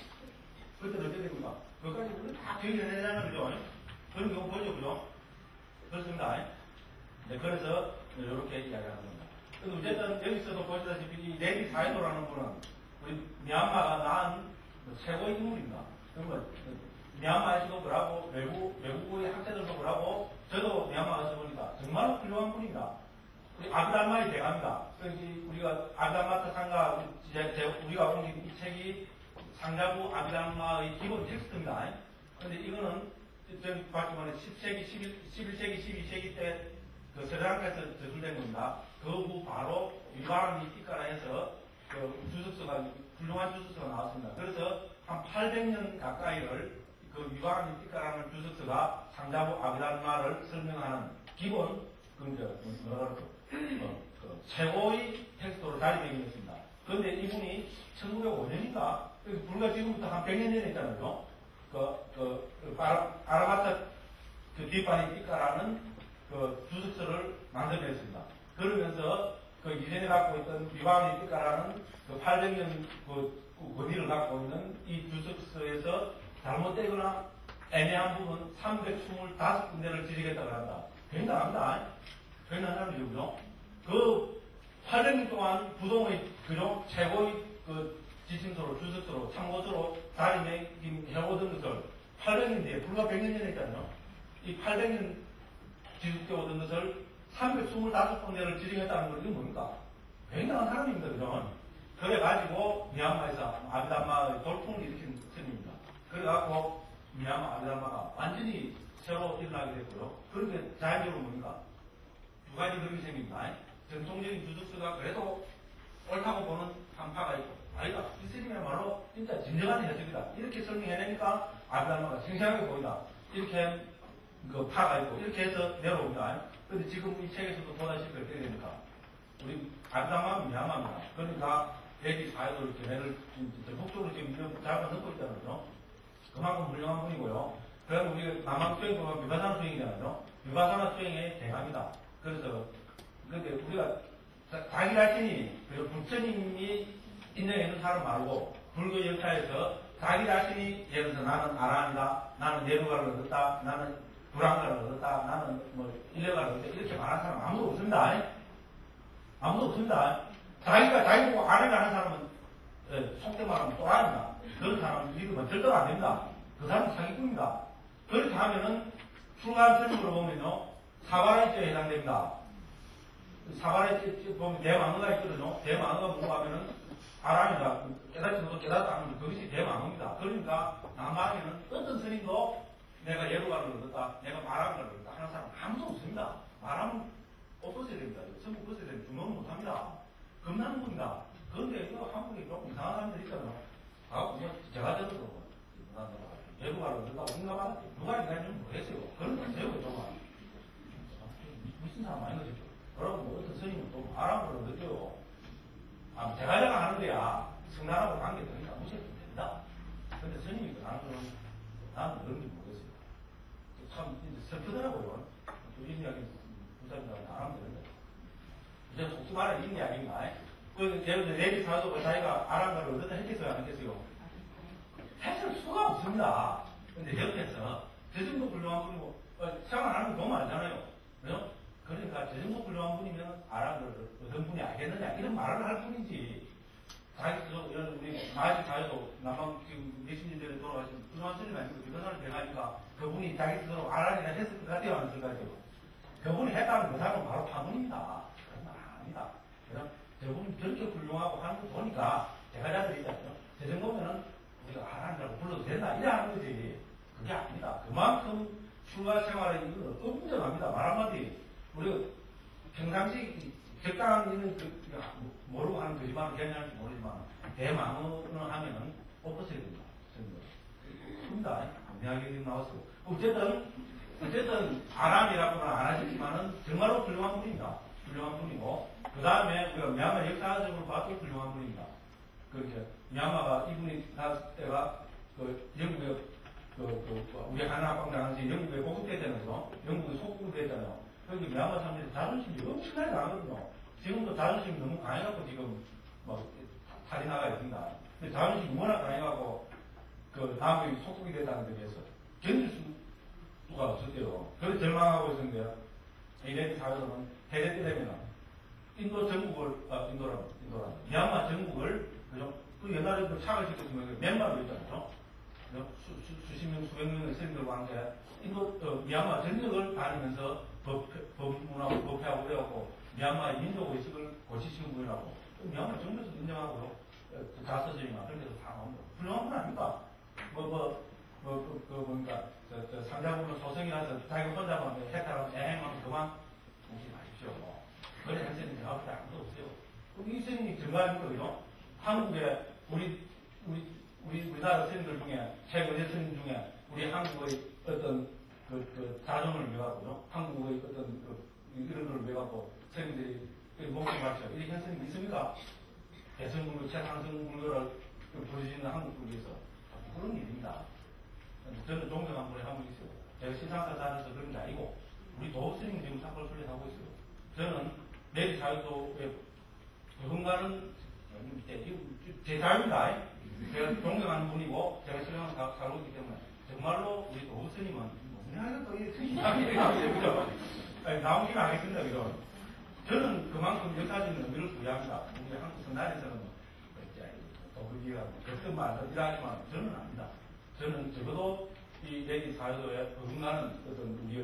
S1: 그때는 어떻게 됩니까? 그것까지 우리는 다 기억해내잖아요, 그죠? 그런 경우 보죠, 그죠? 그렇습니다. 네, 그래서 이렇게 이야기하는 겁니다. 어쨌든 여기서도 보시다시피 이 레디 사이도라는 분은 우리 미얀마가 낳은 최고의 인물입니다. 그러면 미얀마에서도 그러고 외국의 학자들도 그러고 저도 미얀마 가서 보니까 정말 훌륭한 분입니다. 우리 아비달마의 대가입니다. 우리가 아비달마트 상가 우리가 온 이 책이 상자부 아비달마의 기본 텍스트입니다. 그런데 이거는 저기 봤지만 10세기, 11세기, 12세기 때 그 스리랑카에서 저술된 겁니다. 그 후 바로 유바람이 띠까라해서 그 주석서가 훌륭한 주석서가 나왔습니다. 그래서 한 800년 가까이를 그 유바람이 띠까라는 주석서가 상자부 아비달마를 설명하는 기본 최고의 텍스트로 자리매김했습니다. 그런데 이분이 1905년인가 불과 지금부터 한 100년 전에 있잖아요. 아라마타 그 뒷반이 띠까라는 그 주석서를 만들어냈습니다. 그러면서 그 이전에 갖고 있던 유바람이 띠까라는 그 800년 그 권위를 갖고 있는 이 주석서에서 잘못되거나 애매한 부분 325군데를 지적했다고 합니다. 굉장합니다. 굉장한 사람이죠. 그 800년 동안 부동의 그죠? 최고의 그 지침서로, 주석서로, 참고서로 자리매김해오던 것을 800년 뒤에, 불과 100년 전에 있잖아요. 이 800년 지속해 오던 것을 325군데를 지정했다는 건 이게 뭡니까? 굉장한 사람입니다. 그죠? 그래가지고 미얀마에서 아비달마의 돌풍을 일으킨 셈입니다. 그래갖고 미얀마 아비달마가 완전히 새로 일어나게 됐고요. 그런데 자연적으로 뭡니까? 두 가지 그림이 생깁니다. 전통적인 주석서가 그래도 옳다고 보는 한파가 있고, 아니다. 이슬림이야말로 진짜 진정한 해석이다. 이렇게 설명해내니까 아브라함가 생생하게 보인다. 이렇게 그 파가 있고, 이렇게 해서 내려옵니다. 근데 지금 이 책에서도 보다시피 어떻게 됩니까? 우리 아브라함은 미안합니다. 그러니까 애기 사회도 이렇게 애를 전폭적으로 지금 잘 넣고 있잖아요. 그만큼 훌륭한 분이고요. 그럼 우리가 남한 수행 보면 미바사나 수행이잖아요. 미바사나 수행의 대가입니다. 그래서, 근데 우리가 자기 자신이, 그리고 부처님이 인정해준 사람 말고, 불교 역사에서 자기 자신이, 예를 들어서 나는 아란이다, 나는 내루가를 얻었다, 나는 불안가를 얻었다, 나는 뭐, 일레가를 얻었다, 이렇게 말하는 사람 아무도 없습니다. 아무도 없습니다. 자기가 자기 보고 아란이 하는 사람은, 속된 말하면 또라이입니다. 그런 사람은 믿으면 절대로 안 됩니다. 그 사람은 사기꾼입니다. 그렇게 하면은, 출간 설명으로 보면요, 사바라이죄에 해당됩니다. 사바라이죄 보면 대망어가 있거든요. 대망어가 뭐고 하면은, 아람이다. 깨닫지도 깨닫다 하면 그것이 대망어입니다. 그러니까, 남방에는 어떤 스님도 내가 예루가를 얻었다, 내가 말함을 얻었다 하는 사람 아무도 없습니다. 말하면 없어져야 됩니다. 전부 없어져야 됩니다. 중노는 못합니다. 겁나는 분이다. 그런데 이거 한국에 조금 이상한 사람들 있잖아요. 아, 제가 들어도 뭐, 예루가를 얻었다고 생각하는데, 누가 얘기하는지 모르겠어요. 그런 건 세우고 정말. 무슨 사람 아닌 거죠. 여러분, 뭐 어떤 스님은 또 말함을 얻었죠. 아, 제가 하는데야 성난하고 관계되니까 무시해도 된다. 근데 스님이 그러는 거는 나는 그런지 모르겠어요. 참, 슬프더라고요. 또 이 이야기 부자님들한테 안 하면 되는데. 이제 속지 말아야 이 이야기인가? 그, 예를 들어, 레비 사도가 자기가 아람가를 얻었다 했겠어요? 안 했겠어요? 했을 수가 없습니다. 근데 옆에서 저 정도 훌륭한 분이고, 생활 안 하면 너무 알잖아요. 그죠? 그러니까 저 정도 훌륭한 분이면 아람을 어떤 분이 알겠느냐? 이런 말을 할 뿐이지. 자기, 우리 마지 자유도 남방 지금 몇십 년 전에 돌아가신 훌륭한 스님 아니고 그전을 대가니까 그분이 자기 스스로 아란이나 했을 것 같아요? 안 했을 것 같아요? 그분이 했다는 그 사람은 바로 파문입니다. 그런 말 아닙니다. 그래서 저분이 저렇게 훌륭하고 하는 거 보니까 대가자들이잖아요. 저 정도면은 우리가 아란이라고 불러도 된다. 이래 하는 거지. 그게 아닙니다. 그만큼 출가 생활에 이건 엄청납니다. 말 한마디. 우리가 평상시 적당한 일은 모르고 하는 거지만 괜찮을지 모르지만 대망언을 하면은 없어져야 됩니다. 큽니다. 이야기 나왔어. 어쨌든 아람이라고는 안 하시지만은 정말로 훌륭한 분입니다. 훌륭한 분이고 그 다음에 우리가 미얀마 역사적으로 봐도 훌륭한 분입니다. 그렇게 미얀마가 이분이 나왔을 때가 그 영국에 우리 하나학방 당시 영국에 보급됐잖아요. 영국에 속국됐잖아요. 여기 미얀마 사람들이 자존심이 엄청나게 강하거든요. 지금도 자존심이 너무 강해갖고 지금 탈이 나가 있습니다. 근데 자존심이 워낙 강해갖고 그 다음에 속국이 됐다는 데 대해서 견딜 수가 없었대요. 그래서 절망하고 있었는데요. 이래지 사회로는 해제 때 되면 인도 전국을 미얀마 전국을 그죠? 그 옛날에 그 차를 시켰으면 缅마로 있잖아요. 수십 명, 수백 명의 스님들과 함께 미얀마 전역을 다니면서 법문하고 법회하고 그래갖고 미얀마의 민족의식을 고치시는 분이라고 미얀마 정부에서 인정하고요. 자서전이나 그런 데서 다 나옵니다. 훌륭한 분 아닙니까? 뭡니까? 상자분은 소성이라서 자기가 혼자만 해탈하면 애행하면 그만 오지 마십시오. 그래, 한 스님이 제가 볼때 아무도 없어요. 그럼 이 스님이 증거하는 거죠. 한국에 우리나라 스님들 중에, 최근의 스님 중에, 우리 한국의 어떤, 자존을 위해갖고요. 한국의 어떤, 이런 걸 위해갖고, 스님들이 목숨 바쳐. 이렇게 한 스님이 있습니까? 대성불교, 최상승불교를 부르시는 한국국에서. 그런 일입니다. 저는 존경한 분이 한 분 있어요. 제가 신상사 다녀서 그런 게 아니고, 우리 도읍 스님이 지금 사건을 설립하고 있어요. 저는 내리 자유도의 누군가는, 제 자유입니다. 제가 존경하는 분이고 제가 신앙을 살고 있기 때문에 정말로 우리 도읍 스님은 뭐냐 또 이상하게 그죠? 나오긴 하겠습니다. 그죠? 저는 그만큼 역사적인 의미를 부여합니다. 우리 한국 선단에서는 도읍이라고 그랬던 말도 일하지만 저는 압니다. 저는 적어도 이 내리 사유도에 누군가는 어떤 우리의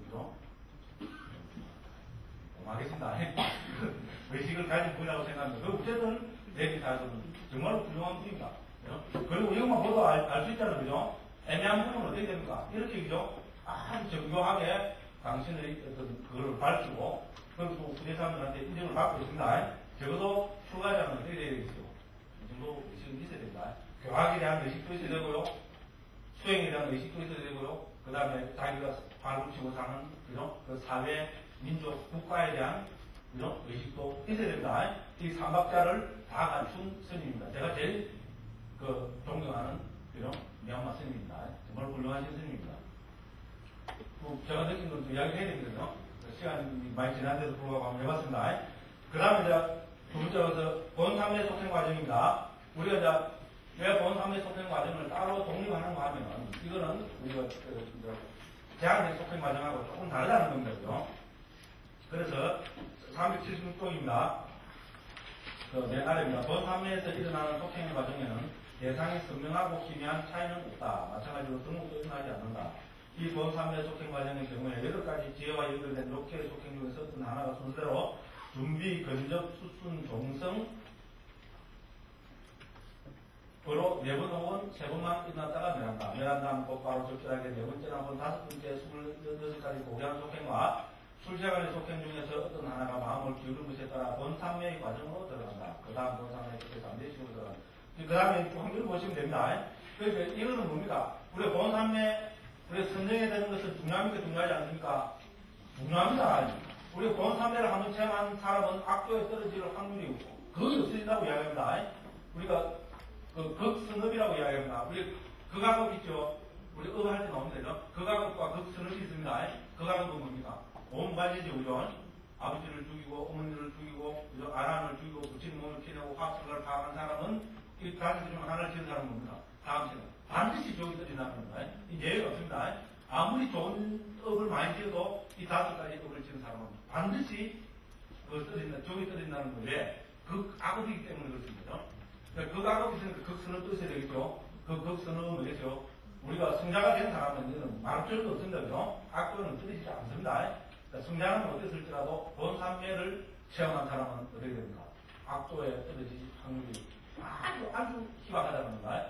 S1: 그죠? 알겠습니다. 의식을 가진 분이라고 생각합니다. 어쨌든 내리 사유도는 정말로 훌륭한 분입니다. 그리고 이것만 보도 알 수 있잖아요. 그죠? 애매한 부분은 어떻게 됩니까? 이렇게, 그죠? 아주 정교하게 당신의 어떤 그걸 밝히고, 그리고 후대 사람들한테 인정을 받고 있습니다. 적어도 출가자는 어떻게 되어 있죠? 이 정도 의식은 있어야 됩니다. 교학에 대한 의식도 있어야 되고요. 수행에 대한 의식도 있어야 되고요. 그 다음에 자기가 발붙이고 사는, 그죠? 그 사회, 민족, 국가에 대한, 그죠? 의식도 있어야 됩니다. 이 삼박자를 다 갖춘 스님입니다. 제가 제일 존경하는, 그죠? 미얀마 스님입니다. 정말 훌륭하신 스님입니다. 제가 느낀 건 좀 이야기해야 되거든요. 시간이 많이 지난데도 불구하고 한번 해봤습니다. 그 다음에 이제 두 번째로서 본삼매 속행 과정입니다. 우리가 이제 왜 본삼매 속행 과정을 따로 독립하는가 하면, 이거는 우리가 제한적 속행 과정하고 조금 다르다는 겁니다. 그래서 376쪽입니다. 맨 아래입니다. 본삼매에서 일어나는 속행의 과정에는 대상이 선명하고 기미한 차이는 없다. 마찬가지로 등록도 일어나지 않는다. 이 본삼매 속행 과정의 경우에 8가지 지혜와 연결된 욕회의 속행 중에서 어떤 하나가 순서대로 준비, 근접, 수순, 종성, 으로 4번 혹은 3번만 일어났다가 멸한다. 멸한 다음 곧바로 적절하게 4번째나 혹은 5번째 26가지 고귀한 속행과 출세간의 속행 중에서 어떤 하나가 마음을 기울인 것에 따라 본삼매의 과정으로 들어간다. 그 다음 본삼매의 속행 3대식으로 들어간다. 그 다음에 한 줄 보시면 됩니다. 그러니까 이거는 뭡니까? 우리 본삼매, 우리 선정해야 되는 것은 중요합니까? 중요하지 않습니까? 중요합니다. 우리 본삼매를 한번 체험한 사람은 악도에 떨어질 확률이 거의 없어진다고 이야기합니다. 우리가 극선업이라고 이야기합니다. 우리 극악업 있죠? 우리 업할 때 나오면 되죠? 극악업과 극선업이 있습니다. 극악업은 뭡니까? 온 가지죠, 그죠? 아버지를 죽이고, 어머니를 죽이고, 그죠? 아란을 죽이고, 부친 몸을 피내고, 화학성을 파악한 사람은, 이 다섯 개 중 하나를 지은 사람은 뭡니까? 다음 시간. 반드시 종이 떨어진다는 겁니다. 이 예외가 없습니다. 아무리 좋은 업을 많이 지어도 이 5가지 업을 지은 사람은 반드시 종이 떨어진다는 건데, 극악업이기 때문에 그렇습니다. 극악업이 있으니까 극선을 또 있어야 되겠죠? 극선은 뭐겠죠? 우리가 성자가 된 사람은 말줄도 없습니다. 그죠? 악도는 떨어지지 않습니다. 성자는 어땠을지라도 본삼매를 체험한 사람은 어떻게 됩니까? 악도에 떨어질 확률이 아주 희박하다는 겁니다.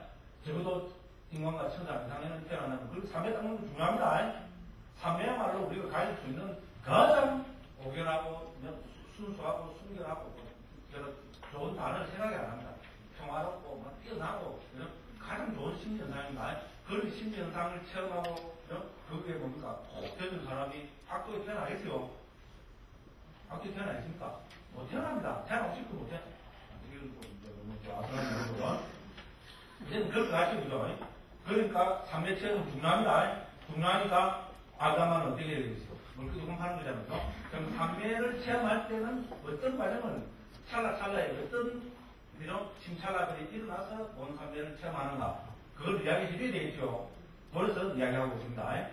S1: 적어도 인간과 천사 이상에는 태어나는 그 삼매 닦는 건 중요합니다. 삼매야말로 우리가 가질 수 있는 가장 고결하고 순수하고 순결하고 좋은 단어를 생각이 안 합니다. 평화롭고 뛰어나고 가장 좋은 심리현상입니다. 그런 심리현상을 체험하고 그게 뭡니까? 꼭 되는 사람이 악도에 태어나겠어요? 악도에 태어나겠습니까? 못 태어납니다. 태어나고 싶고 못 태어나. 이제는 그렇게 하시고요. 그러니까 삼매체는 중요합니다. 중요하니까 아담은 어떻게 해야 되겠어요? 뭘 끄고 하는 거잖아요. 그럼 삼매를 체험할 때는 어떤 과정을 찰나찰나에 어떤 심찰나들이 일어나서 본삼매를 체험하는가? 그걸 이야기해 줘야 되겠죠. 그래서 이야기하고 있습니다.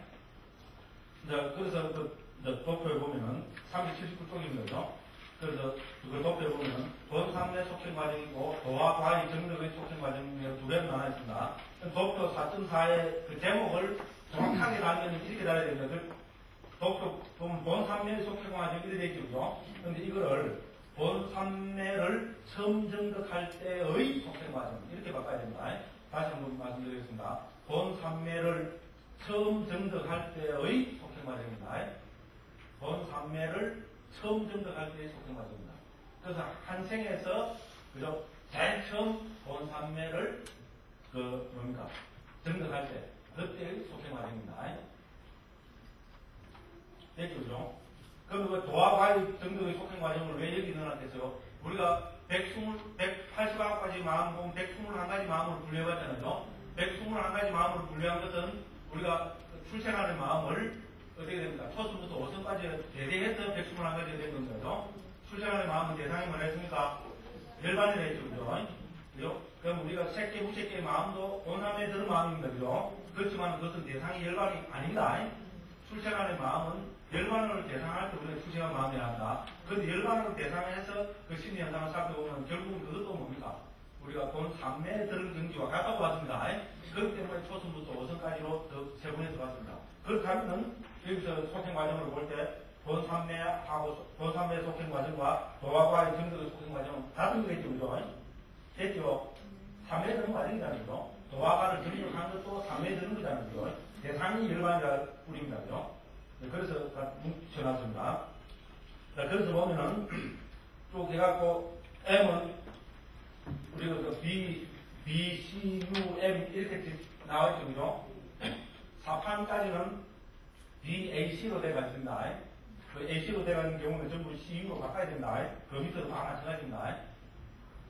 S1: 그래서 도표에 보면은 379쪽인 거죠. 그래서 그 도표에 보면은 본삼매 속행 과정이고 도와 과의 정덕의 속행 과정이 두 개로 나눠 있습니다. 도표 4.4의 그 제목을 정확하게 달면 이렇게 달아야 됩니다. 도표 보면 본삼매 속행 과정이 이렇게 되어 있죠. 그런데 이거를 본삼매를 처음 정덕할 때의 속행 과정 이렇게 바꿔야 됩니다. 다시 한번 말씀드리겠습니다. 본삼매를 처음 정덕할 때의 속행 과정입니다. 본삼매를 처음 정덕할 때의 속행 과정입니다. 그래서 한 생에서 그죠? 제일 처음 본삼매를 뭡니까? 정덕할 때 그때의 속행 과정입니다. 됐죠, 그죠? 그럼 그 도화과의 정덕의 속행 과정을 왜 여기 넣어놨겠어요? 우리가 189가지 마음 보면 121가지 마음으로 분류해봤잖아요. 121가지 마음으로 분류한 것은 우리가 출생하는 마음을 어떻게 됩니까? 초수부터 5선까지 대대해서 121가지가 된 건가요? 출생하는 마음은 대상이 뭐라 했습니까? 열반이라 했죠, 그죠? 그럼 우리가 색계, 무색계의 마음도 본삼매에 드는 마음입니다, 그죠? 그렇지만 그것은 대상이 열반이 아닙니다. 출생하는 마음은 열반을 대상할 때 우리가 출생한 마음이라 한다. 그런데 열반을 대상해서 그 심리현상을 살펴보면 결국은 그것도 뭡니까? 우리가 본 삼매에 들은 경지와 같다고 봤습니다. 그렇기 때문에 초선부터 5선까지로 세분해서 봤습니다. 그렇다면 여기서 속행 과정을 볼 때 본삼매하고 본삼매 속행 과정과 도화과의 정덕의 속행 과정은 다른 거겠죠, 그죠? 됐죠? 삼매에 드는 과정이잖아요, 그죠? 도화과를 정덕하는 것도 삼매에 드는 거잖아요, 그죠? 대상이 일반이라 뿌립니다. 그죠? 그래서 다 뭉쳐놨습니다. 자, 그래서 보면은 쭉 해갖고 M은 우리가 그 B, C, U, M 이렇게 나와있죠. 그죠? 4판까지는 B, A, C로 되어 있습니다. 그 AC로 되어 있는 경우는 전부 CU로 바꿔야 됩니다. 그 밑으로 다 마찬가지입니다.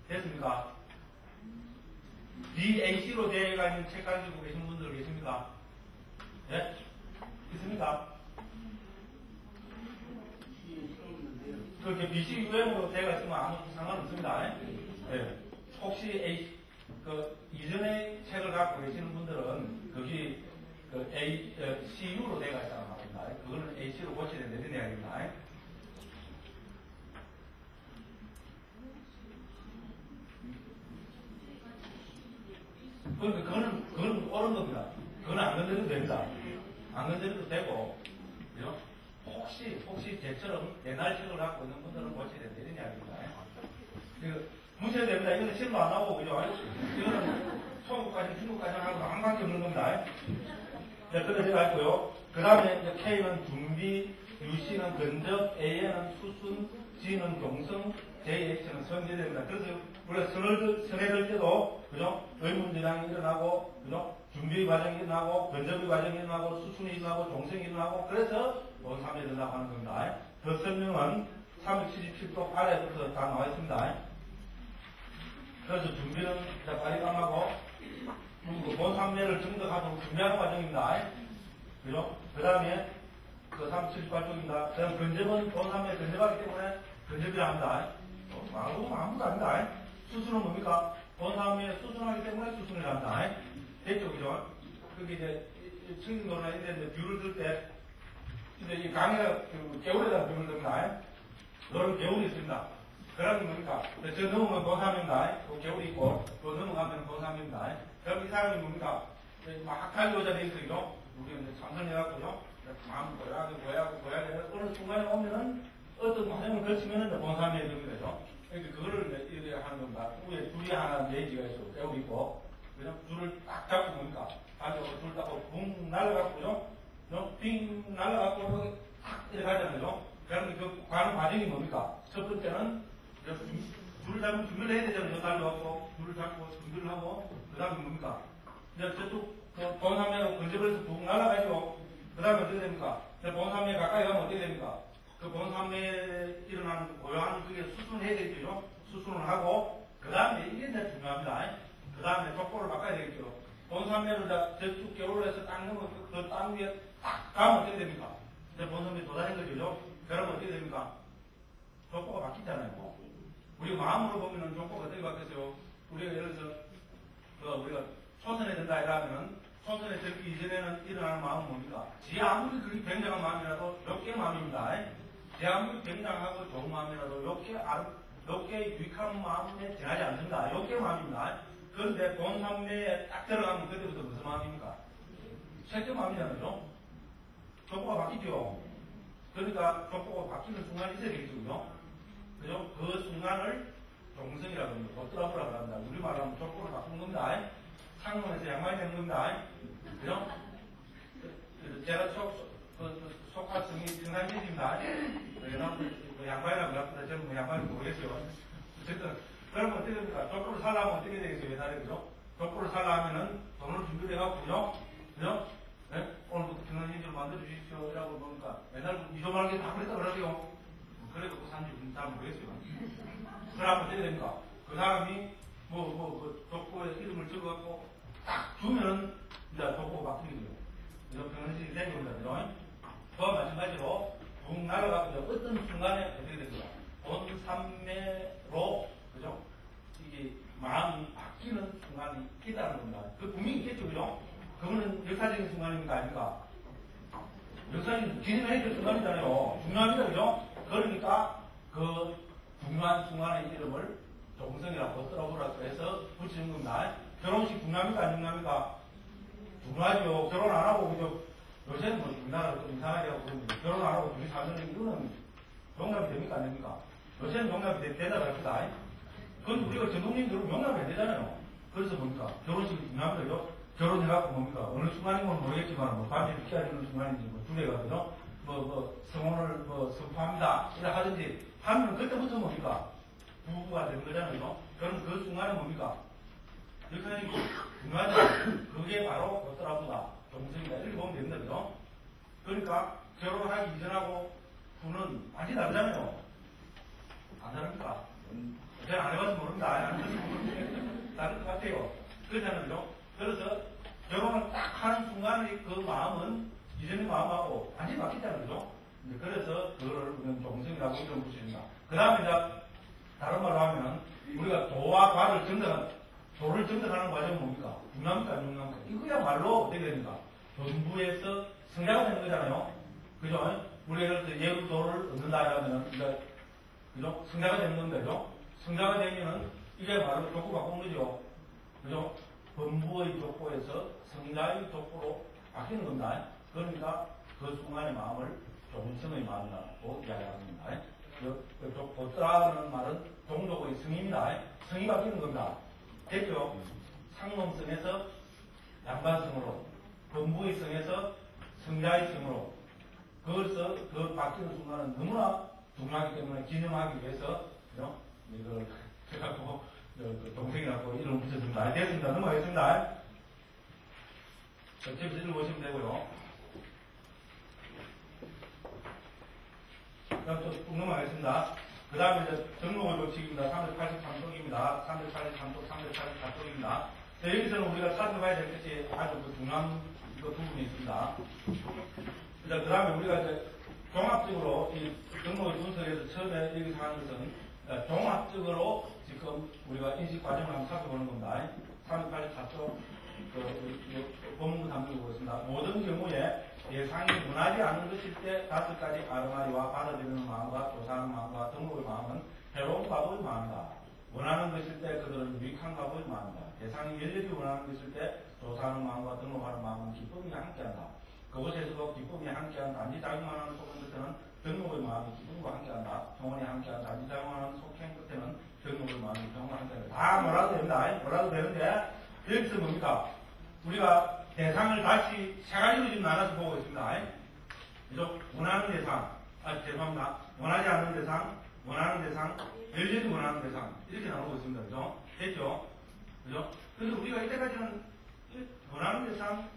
S1: 됐습니까? BAC로 되어 있는 책 가지고 계신 분들 계십니까? 예? 있습니까? 그렇게 BCUM으로 되어 있으면 아무 상관없습니다. 예. 혹시 이전에 책을 갖고 계시는 분들은 거기 CU로 되어 있다는 말입니다. 그거는 AC로 고쳐야 되는 이야기입니다. 그러니까 그건 옳은 겁니다. 그건 안 건드려도 됩니다. 안 건드려도 되고, 그죠? 혹시 제처럼 옛날 책을 갖고 있는 분들은 고쳐야 되는 이야기입니다. 무시해야 됩니다. 이거는 실무 안 나오고, 그죠? 이거는 소국까지, 중국까지 하고 한 관계 없는 겁니다. 자, 그래서 제가 했고요. 그 다음에 K는 준비, UC는 근접, A는 수순, G는 경성, JH는 선제됩니다. 그래서 우리가 선에 들 때도, 그죠? 의문제장이 일어나고, 그죠? 준비 과정이 일어나고, 근접의 과정이 일어나고, 수순이 일어나고, 종성이 일어나고, 그래서 원삼에 된다고 하는 겁니다. 그 설명은 377쪽 아래부터 다 나와 있습니다. 그래서 준비는, 자, 빨리 까마고, 본산매를 증득하도록 준비하는 과정입니다. 그죠? 그 다음에, 그 378쪽입니다. 그 다음 근접은 본산매를 근접하기 때문에 근접이라 합니다. 아무도 아닙니다. 수순은 뭡니까? 본산매에 수순하기 때문에 수순을 합니다. 됐죠? 그죠? 그게 이제, 청진도나 이제 뷰를 들 때, 이제 이 강의가 개울에다 뷰를 듭니다. 너는 개울이 있습니다. 그러면 뭡니까? 저 넘으면 본산입니다. 개울이 있고, 또 넘어가면 본산입니다. 그럼 이 사람이 뭡니까? 막 달려오자 돼 있어요. 우리가 이제 참선해갖고요. 마음 고야고, 어느 순간에 오면은 어떤 과정을 거치면은 본산에 이렇게 되죠. 그러니까 그거를 이제 이렇게 하는 겁니다. 위에 줄이 하나 내지가 있고, 개울이 있고, 그냥 줄을 딱 잡고 뭡니까? 가지고 줄 잡고 붕 날아갔고요. 빙 날아갔고, 탁 이렇게 하잖아요. 그러면 그 가는 과정이 뭡니까? 첫 번째는 줄을 잡으면 준비를 해야 되잖아요. 달려갖고, 줄을 잡고 준비를 하고, 그 다음에 뭡니까? 이제 저쪽, 본산매로 근접을 해서 붕 날아가죠. 그 다음에 어떻게 됩니까? 본산매 가까이 가면 어떻게 됩니까? 그 본산매에 일어나는 고요한 그게 수순을 해야 되겠죠. 수순을 하고, 그 다음에 이게 이제 중요합니다. 그 다음에 족보를 바꿔야 되겠죠. 본산매를 저쪽 겨울을 해서 딱 넣으면 그 땅 위에 딱 가면 어떻게 됩니까? 이제 본산매 도달한 거죠. 그러면 어떻게 됩니까? 족보가 바뀌잖아요. 우리가 마음으로 보면은 족보가 어떻게 바뀌었어요? 우리가 예를 들어서, 우리가 초선에 든다 이러면은, 초선에 들기 이전에는 일어나는 마음은 뭡니까? 지 아무리 그렇게 굉장한 마음이라도 욕계 마음입니다. 지 아무리 굉장하고 좋은 마음이라도 욕계 유익한 마음에 지나지 않습니다. 욕계 마음입니다. 그런데 본산매에 딱 들어가면 그때부터 무슨 마음입니까? 색계 마음이잖아요. 족보가 바뀌죠. 그러니까 족보가 바뀌는 순간이 있어야 되겠죠. 그죠? 그 순간을 종성이라고 합니다. 도트라브라고 합니다. 우리말로 하면 족보를 바꾸는 겁니다. 상문에서 양말이 되는 겁니다. 그죠? 제가 속화성이 증상이입니다. 양말이라고 합니다. 저는 양말이 모르겠어요. 어쨌든, 그러면 어떻게 됩니까? 족보를 살려면 어떻게 되겠어요? 옛날에, 그죠? 족보를 살려면은 돈을 준비해갖고, 그죠? 네? 오늘부터 경영인지를 만들어주십시오. 라고 보니까, 맨날 이조말게 다 그랬다 그러세요. 그래도 그 사람이 잘 모르겠어요. 그러면 어떻게 됩니까? 그 사람이, 그 족보에 이름을 적어갖고, 딱 주면은, 이제 족보가 바뀌는 거예요. 그래서 경영인지 된 겁니다. 그와 마찬가지로, 붕 날아가고, 어떤 순간에 어떻게 됩니까? 본산매로, 그죠? 이게 마음이 바뀌는 순간이 있다는 겁니다. 그 분명히 있겠죠, 그죠? 그거는 역사적인 순간입니까, 아닙니까? 역사적인 기념해야 될 순간이잖아요. 중요합니다, 그죠? 그러니까 그 중요한 순간의 이름을 종성이라고 떠나보라고 해서 붙이는 겁니다. 결혼식 중요합니까, 안 중요합니까? 중요하죠. 결혼 안 하고, 그죠? 요새는 뭐 우리나라가 좀 이상하게 하고 그러는데, 결혼 안 하고 둘이 사는 이거는 용납이 됩니까, 안 됩니까? 요새는 용납이 된다고 합니다. 그건 우리가 전통적인 결혼 용납이 안 되잖아요. 그래서 뭡니까? 결혼식이 중요합니다. 결혼해갖고 뭡니까? 어느 순간인 건 모르겠지만, 뭐, 반지를 끼워주는 순간인지, 뭐, 두레가, 그죠? 성혼을, 선포합니다. 이래 하든지, 하면 그때부터 뭡니까? 부부가 되는 거잖아요. 그럼 그 순간에 뭡니까? 이렇게 중간에, 그게 바로 어떠라보다 동생이다. 이렇게 보면 됩니다. 그죠? 그러니까, 결혼하기 이전하고 후는 완전히 다르잖아요. 안 다릅니까? 제가 안 해봐서 모릅니다. 안 해봐서 모르는데, 다를 것 같아요. 그렇잖아요. 그죠? 그래서, 결혼을 딱 하는 순간에 그 마음은 이전의 마음하고 완전히 바뀌잖아요. 그죠? 그래서 그거를 우리는 동생이라고 이름 붙입니다. 그 다음에 이제 다른 말로 하면 우리가 도와 과를 도를 정득하는 과정은 뭡니까? 중요합니까? 안 중요합니까? 이거야말로 어떻게 됩니까? 전부에서 성자가 되는 거잖아요. 그죠? 우리가 그래서 예루도를 얻는다 하면 이제 그죠? 성자가 되는 건데, 그죠? 성자가 되면은 이게 바로 족보 바꾸는 거죠. 그죠? 범부의 족보에서 성자의 족보로 바뀌는 겁니다. 그러니까 그 순간의 마음을 종성의 마음이라고 이야기합니다. 보트라는 말은 종족의 성입니다. 성이 바뀌는 겁니다. 됐죠? 상놈성에서 양반성으로, 범부의 성에서 성자의 성으로, 그것을 그 바뀌는 순간은 너무나 중요하기 때문에 기념하기 위해서, 이걸 제가 동생이라고 이름 붙였습니다. 됐습니다. 넘어가겠습니다. 집에서 읽어보시면 되고요. 그다음 또 넘어가겠습니다. 그 다음에 이제 등록의 법칙입니다. 383쪽입니다. 383쪽, 384쪽입니다. 여기서는 우리가 살펴봐야 될 것이 아주 중요한 부분이 있습니다. 그 다음에 우리가 이제 종합적으로 이 등록의 순서에서 처음에 여기서 하는 것은 종합적으로 지금 우리가 인식 과정을 한번 살펴보는 겁니다. 384쪽 본문 한번 보겠습니다. 모든 경우에 예상이 원하지 않는 것일 때 5가지 아르마리와 받아들이는 마음과 조사하는 마음과 등록의 마음은 해로운 과거의 마음이다. 원하는 것일 때 그들은 유익한 과거의 마음이다. 대상이 열렬히 원하는 것일 때 조사하는 마음과 등록하는 마음은 기쁨이 함께한다. 그곳에서도 기쁨이 함께한 단지 작용하는 속행 끝에는 등록의 마음이 기쁨과 함께한다. 평온이 함께한 단지 작용하는 속행 끝에는 등록의 마음이 평온과 함께한다. 다 뭐라도 됩니다. 뭐라도 되는데 여기서 뭡니까? 우리가 대상을 다시 세 가지로 지금 나눠서 보고 있습니다. 그죠? 원하는 대상, 죄송합니다. 원하지 않는 대상, 원하는 대상, 열렬히 원하는 대상, 이렇게 나누고 있습니다. 그죠? 됐죠? 그죠? 그래서 우리가 이때까지는 원하는 대상,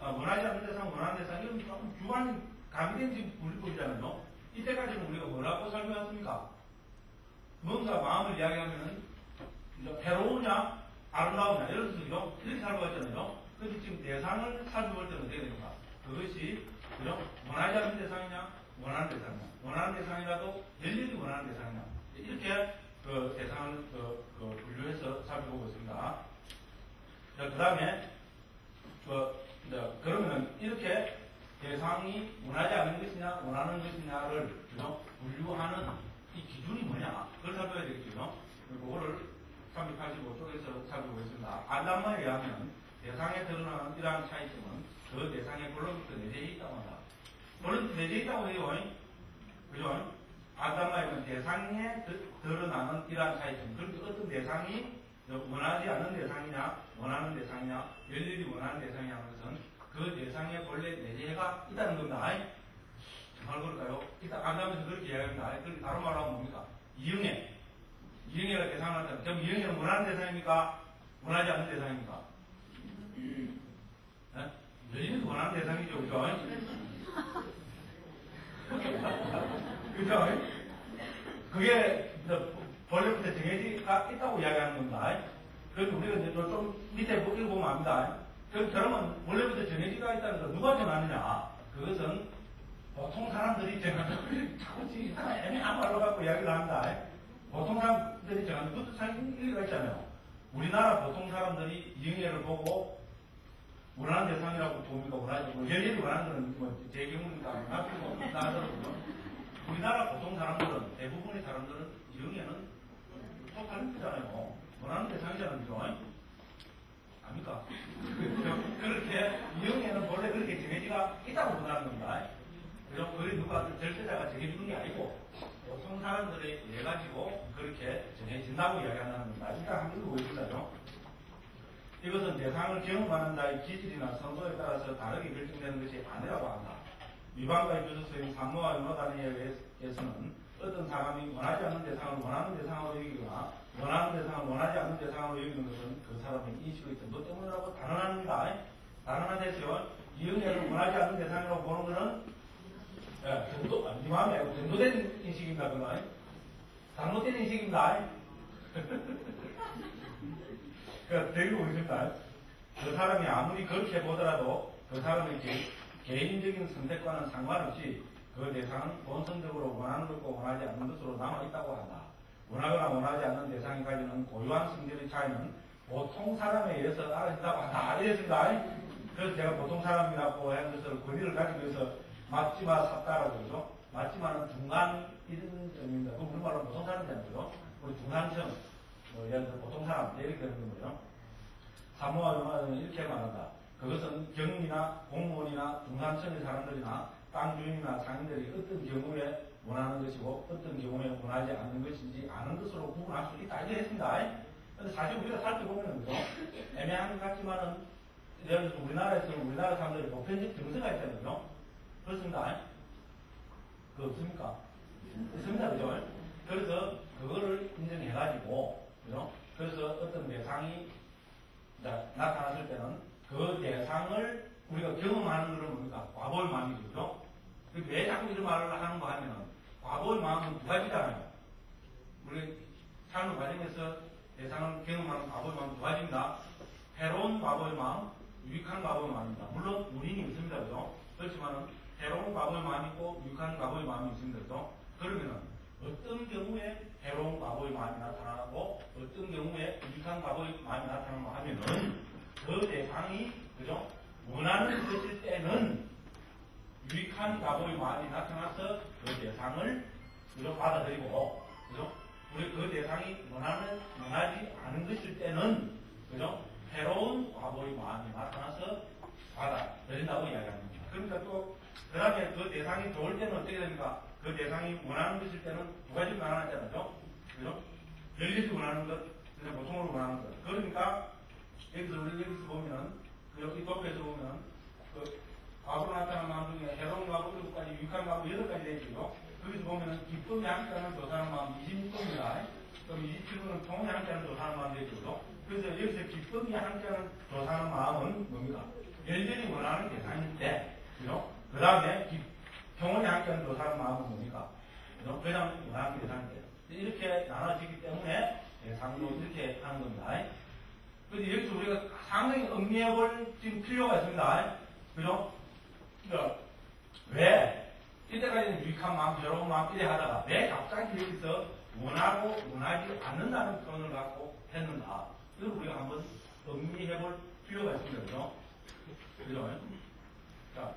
S1: 원하지 않는 대상, 원하는 대상, 이런 좀 유한 감된 지금 분리법이잖아요. 이때까지는 우리가 뭐라고 설명했습니까? 뭔가 마음을 이야기하면은, 괴로우냐, 아름다우냐, 이런 식으로 이렇게 살펴봤잖아요. 그래서 지금 대상을 살펴볼 때는 어떻게 됩니까? 그것이, 그죠? 원하지 않는 대상이냐, 원하는 대상이냐. 원하는 대상이라도 열렬히 원하는 대상이냐. 이렇게 그 대상을 분류해서 살펴보고 있습니다. 그 다음에, 그러면은 이렇게 대상이 원하지 않는 것이냐, 원하는 것이냐를, 그죠? 분류하는 이 기준이 뭐냐. 그걸 살펴야 되겠죠. 그거를 385쪽에서 살펴보겠습니다. 아담마에 의하면 대상에 드러나는 이러한 차이점은 그 대상의 본론부터 내재해 있다고 한다. 본론부터 내재해 있다고 해요. 그죠? 아담마에 의하면 대상에 드러나는 이러한 차이점. 그러니까 어떤 대상이 원하지 않는 대상이냐, 원하는 대상이냐, 열렬히 원하는 대상이냐 하는 것은 그 대상의 본래 내재가 있다는 겁니다. 정말 그럴까요? 일단 아담에서 그렇게 이야기합니다. 그렇게 다른 말로 하면 뭡니까? 이응애. 이응애가 대상을 한다. 그럼 이응애는 원하는 대상입니까? 원하지 않는 대상입니까? 열렬히 원하는 대상이죠. 그죠? 그죠? 그게 본래부터 정해지가 있다고 이야기하는 겁니다. 그래서 우리가 이제 좀 밑에 읽어보면 압니다. 그러면 원래부터 정해지가 있다는 건 누가 정하느냐? 그것은 보통 사람들이 정하는 자꾸 애매한 말로 갖고 이야기를 합니다. 보통 사람들이 정하는 것도 참 일리가 있잖아요. 우리나라 보통 사람들이 이응애를 보고 원하는 대상이라고 봅니까? 원하지. 열렬히 원하는 거는 제 경우니까 나더라고요. 우리나라 보통 사람들은, 대부분의 사람들은 이응애는 토탈리티잖아요. 원하는 대상이잖아요. 그죠? 아닙니까? 그렇게 이응애는 본래 그렇게 정해지가 있다고 본다는 겁니다. 그래서 그게 누가 절대자가 정해주는 게 아니고 보통 사람들이 이래가지고 그렇게 정해진다고 이야기한다는 겁니다. 일단 한번 읽어보겠습니다. 이것은 대상을 경험하는 자의 기질이나 성도에 따라서 다르게 결정되는 것이 아니라고 한다. 위반과의 주소서인 산모와 윤호단에 의해서는 어떤 사람이 원하지 않는 대상을 원하는 대상으로 여기거나 원하는 대상을 원하지 않는 대상으로 여기는 것은 그 사람의 인식의 정도 때문이라고 단언합니다. 단언하겠죠. 이은혜를 원하지 않는 대상이라고 보는 것은 정도, 이 마음에 정도된 인식입니다. 그건 잘못된 인식입니다. 그러니까 데리고 있습니다. 그 사람이 아무리 그렇게 보더라도 그 사람의 개인적인 선택과는 상관없이 그 대상은 본성적으로 원하는 것과 원하지 않는 것으로 남아있다고 한다. 원하거나 원하지 않는 대상이 가지는 고유한 성질의 차이는 보통 사람에 의해서 알아진다고 한다. 이랬습니다. 그래서 제가 보통 사람이라고 하는 것을 권위를 가지고 해서 맞지마 샀다라고 그러죠. 맞지마는 중간 이런 점입니다. 그 우리말로 보통 사람이잖아요. 우리 중간층, 예를 들어 보통 사람, 이렇게 되는 거예요. 사모와 용화는 이렇게 말한다. 그것은 경이나 공무원이나 중산층의 사람들이나 땅 주인이나 상인들이 어떤 경우에 원하는 것이고 어떤 경우에 원하지 않는 것인지 아는 것으로 구분할 수 있다. 이렇게 했습니다. 근데 사실 우리가 살펴보면 애매한 것 같지만은 예를 들어서 우리나라에서는 우리나라 사람들이 보편적 정서가 있잖아요. 그렇습니다. 그거 없습니까? 있습니다. 그죠? 그래서 그거를 인정해가지고, 그죠? 그래서 어떤 대상이 나타났을 때는 그 대상을 우리가 경험하는 것은 뭡니까? 과거의 마음이죠. 그죠? 왜 자꾸 이런 말을 하는 거 하면은 과거의 마음은 두 가지잖아요. 우리 삶의 과정에서 대상을 경험하는 과거의 마음은 두 가지입니다. 해로운 과거의 마음, 유익한 과거의 마음입니다. 물론 원인이 있습니다. 그죠? 그렇지만은 해로운 과거의 마음이 있고 유익한 과거의 마음이 있습니다. 그죠? 그러면은 어떤 경우에 해로운 과거의 마음이 나타나고 어떤 경우에 유익한 과거의 마음이 나타나고 하면은 그 대상이 그죠? 원하는 것일 때는 유익한 과거의 마음이 나타나서 그 대상을 그죠? 받아들이고 그죠? 우리 그 대상이 원하지 않은 것일 때는 그죠? 해로운 과거의 마음이 나타나서 받아들인다고 이야기합니다. 그러니까 또 그 다음에 그 대상이 좋을 때는 어떻게 됩니까? 그 대상이 원하는 것일 때는 두 가지로 나눠놨잖아요. 그죠? 열리지 원하는 것, 그냥 보통으로 원하는 것. 그러니까 여기서 보면 여기 도표에서 보면 과거로 나타난 마음 중에 해로운 과거 7가지, 유익한 과거 8가지 되죠. 거기서 보면 기쁨이 함께하는 조사하는 마음 26번입니다. 그럼 27번은 통이 함께하는 조사하는 마음 되죠. 그래서 여기서 기쁨이 함께하는 조사하는 마음은 뭡니까? 열전이 원하는 대상인데, 그죠? 그 다음에 평온이 함께하는 조사하는 마음은 뭡니까? 그죠? 그냥 원하는 대상인데. 이렇게 나눠지기 때문에 대상도 이렇게 하는 겁니다. 그래서 여기서 우리가 상당히 음미해 볼 지금 필요가 있습니다. 그죠? 그러니까 왜 이때까지는 유익한 마음, 괴로운 마음 이래 하다가 왜 갑자기 여기서 원하고 원하지 않는다는 표현을 갖고 했는가? 이걸 우리가 한번 음미해 볼 필요가 있습니다. 그죠? 그죠? 자,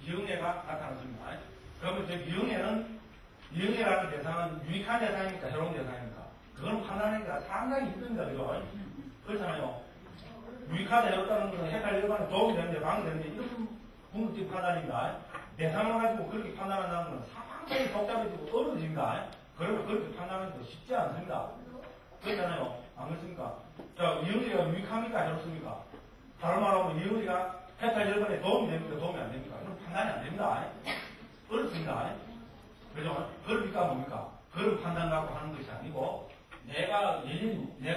S1: 이응애가 나타났습니다. 그러면 이응애라는 대상은 유익한 대상입니까? 해로운 대상입니까? 그건 판단하기가 상당히 힘듭니다. 그죠? 그렇잖아요. 유익하다 해롭다는 것은 헷갈리거나 도움이 되는데 방해되는데 이런 궁극적 판단입니다. 대상을 가지고 그렇게 판단한다는 것은 상당히 복잡해지고 어려워집니다. 그러면 그렇게 판단하기도 쉽지 않습니다. 그렇잖아요. 안 그렇습니까? 자, 이응애가 유익합니까? 해롭습니까? 다른 말하면 이응애가 해탈 여건에 도움이 됩니까? 도움이 안 됩니까? 그럼 판단이 안 됩니다. 어렵습니다. 그죠? 그러니까 뭡니까? 그런 판단 갖고 하는 것이 아니고 내가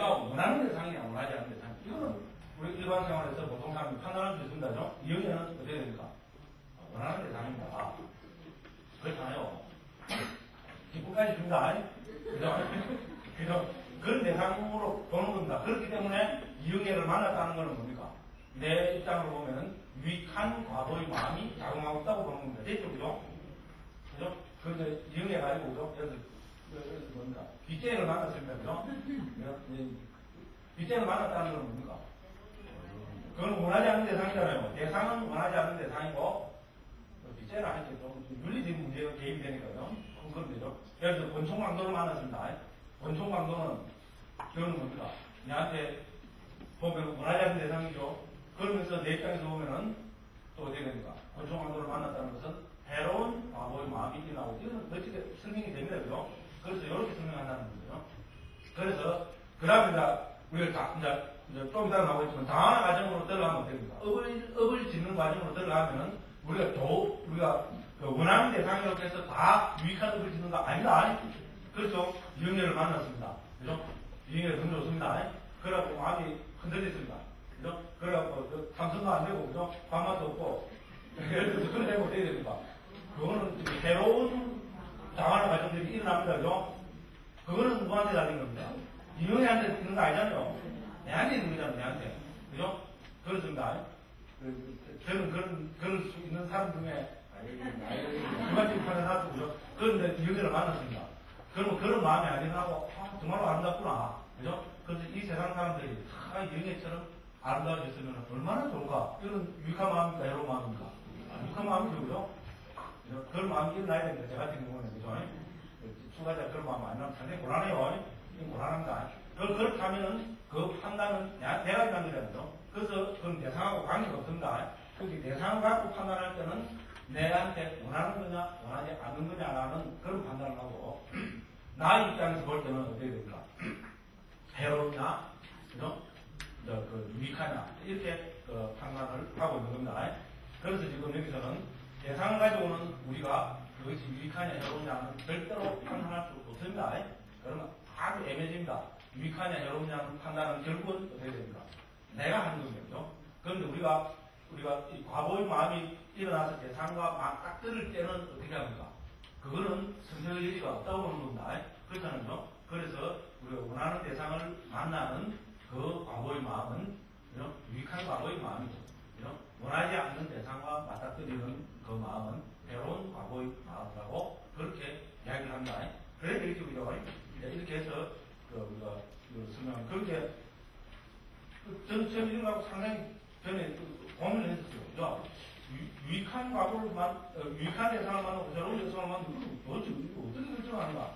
S1: 원하는 대상이냐 원하지 않는 대상. 이거는 우리 일반 생활에서 보통 사람이 판단할 수 있습니다. 이응애는 어떻게 됩니까? 원하는 대상입니다. 그렇잖아요. 기쁨까지 줍니다. 그죠? 그죠? 그런 대상으로 보는 겁니다. 그렇기 때문에 이응애를 만났다는 것은 뭡니까? 내 입장으로 보면은 유익한 과거의 마음이 작용하고 있다고 보는 겁니다. 됐죠? 그죠? 그죠? 그런데 이응애 가지고, 그죠? 여기서 뭡니까? 빗쟁이를 만났습니다. 그죠? 빗쟁이를 만났다는 건 뭡니까? 그건 원하지 않는 대상이잖아요. 대상은 원하지 않는 대상이고, 빗쟁이를 할 때 좀 윤리적인 문제가 개입이 되니까요. 그런 되죠. 예를 들어, 권총강도를 만났습니다. 권총강도는, 그건 뭡니까? 내한테 보면 원하지 않는 대상이죠. 그러면서 내 입장에서 보면은 또 어떻게 됩니까? 권총강도를 만났다는 것은 해로운 과거의 마음이 일어나고, 이거는 어떻게 설명이 됩니다. 그죠? 그래서 이렇게 설명한다는 거죠. 그래서, 그 다음에 우리가 이제 좀 이따 나오겠지만 다양한 과정으로 들어가면 됩니다. 업을 짓는 과정으로 들어가면은 우리가 그 원하는 대상이라고 해서 다 유익한 업을 짓는 거 아니다. 그렇죠? 영예를 만났습니다. 그죠? 영예를 던졌습니다. 그래갖고 마음이 흔들렸습니다. 그죠? 그래갖고 탐성도 안 되고, 그죠? 밥맛도 없고, 예를 들어서 그런 행동을 해야 됩니다. 그거는 새로운 자원의 과정들이 일어납니다. 그죠? 그거는 누구한테 달린 겁니다. 이영애한테 있는 거 아니잖아요. 내한테 있는 거잖아요. 내한테. 그죠? 그렇습니다. 저는 그럴 수 있는 사람 중에 주관적인 판을 하고, 그죠? 그런데 이영애를 만났습니다. 그러면 그런 마음이 아니라고, 정말로 아름답구나. 그죠? 그래서 이 세상 사람들이 다 이영애처럼 아름다워졌으면 얼마나 좋을까? 이런 유익한 마음입니까? 이런 마음입니까? 유익한 마음이죠. 그죠? 그런 마음이 일어나야 됩니다. 제 같은 경우는. 그죠? 추가자 그런 마음 아니면 상당히 곤란해요. 곤란합니다. 그렇게 하면은 그 판단은 내가 일한 거잖아요. 그래서 그건 대상하고 관계가 없습니다. 그렇게 대상을 갖고 판단할 때는 내한테 원하는 거냐, 원하지 않는 거냐라는 그런 판단을 하고, 나의 입장에서 볼 때는 어떻게 됩니까? 해롭냐, 그죠? 유익하냐, 이렇게 판단을 하고 있는 겁니다. 그래서 지금 여기서는 대상을 가지고는 우리가 그것이 유익하냐, 해롭냐는 절대로 판단할 수 없습니다. 그러면 아주 애매해집니다. 유익하냐, 해롭냐는 판단은 결국은 어떻게 됩니까? 내가 하는 거죠. 그런데 우리가 이 과보의 마음이 일어나서 대상과 막 딱 들을 때는 어떻게 합니까? 그거는 선택의 여지가 없다고 보는 겁니다. 그렇잖아요. 그래서 우리가 원하는 대상을 만나는 그 과보의 마음은 유익한 과보의 마음이죠. 원하지 않는 대상과 맞닥뜨리는 그 마음은 괴로운 과보의 마음이라고 그렇게 이야기를 합니다. 그래서 이렇게 이렇게 해서 우리가 설명을 그렇게 저는 이런 거하고 상당히 전에 고민을 했었어요. 그죠? 유익한 과보를 유익한 대상을 만나고 새로운 대상을 만나고 어떻게 결정하는가?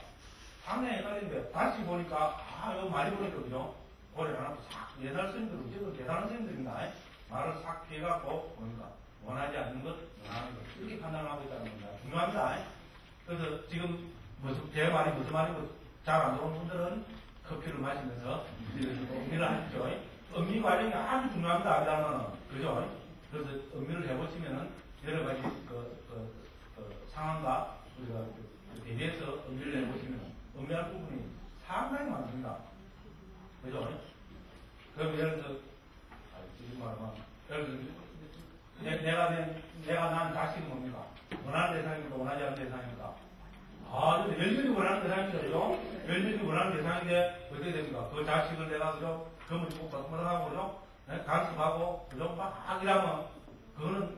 S1: 당연히 헷갈리는데 다시 보니까 이거 많이 보니까 그죠? 오래 안 하고 싹 옛날 스님들은 어쨌든 대단한 스님들입니다. 말을 싹 피해갖고 보니까 원하지 않는 것, 원하는 것 이렇게 판단을 하고 있다는 겁니다. 중요합니다. 그래서 지금 제 말이 무슨 말이고 잘 안 들어오는 분들은 커피를 마시면서 음미를 하십시오. 음미 과정이 아주 중요합니다. 그러면은 그죠? 그래서 음미를 해보시면은 여러 가지 상황과 우리가 대비해서 음미를 해보시면 음미할 부분이 상당히 많습니다. 그죠? 그럼 예를 들어서 지금 말하면 예를 들어서 내가 난 자식은 뭡니까? 원하는 대상입니까? 원하지 않는 대상입니까? 근데 열심히 원하는 대상입니다. 그죠? 열심히 원하는 대상인데 어떻게 됩니까? 그 자식을 내가 그죠? 그러면 꼭 바꾸라고 그죠? 간섭하고 그죠? 막 이러면 그거는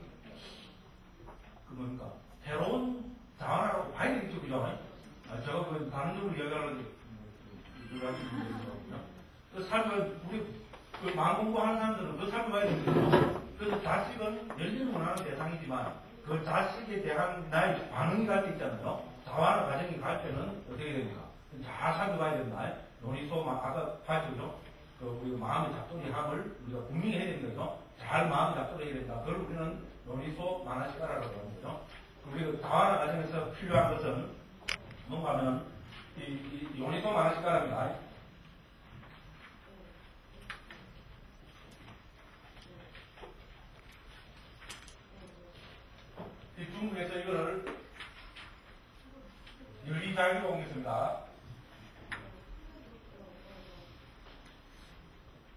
S1: 뭡니까? 새로운 자원하라고 봐야 되겠죠. 그죠? 제가 다른 쪽으로 이야기하는데 그 삶을 우리 마음 공부하는 사람들은 그 삶을 봐야 되거든요. 그래서 자식은 열심히 원하는 대상이지만 그 자식에 대한 나의 반응이 갈 때 있잖아요. 자원의 과정이 갈 때는 어떻게 됩니까? 잘 살펴봐야 된다. 논의소 아까 봤죠. 우리 마음의 작동함을 우리가 분명히 해야 되는 거죠. 잘 마음의 작동을 해야 된다. 그걸 우리는 논의소 만화시가라고 하는 거죠. 우리가 자원의 과정에서 필요한 것은 뭔가 하면 이 논의소 만화시가랍니다. 이 중국에서 이거를 윤리자유로 옮겼습니다.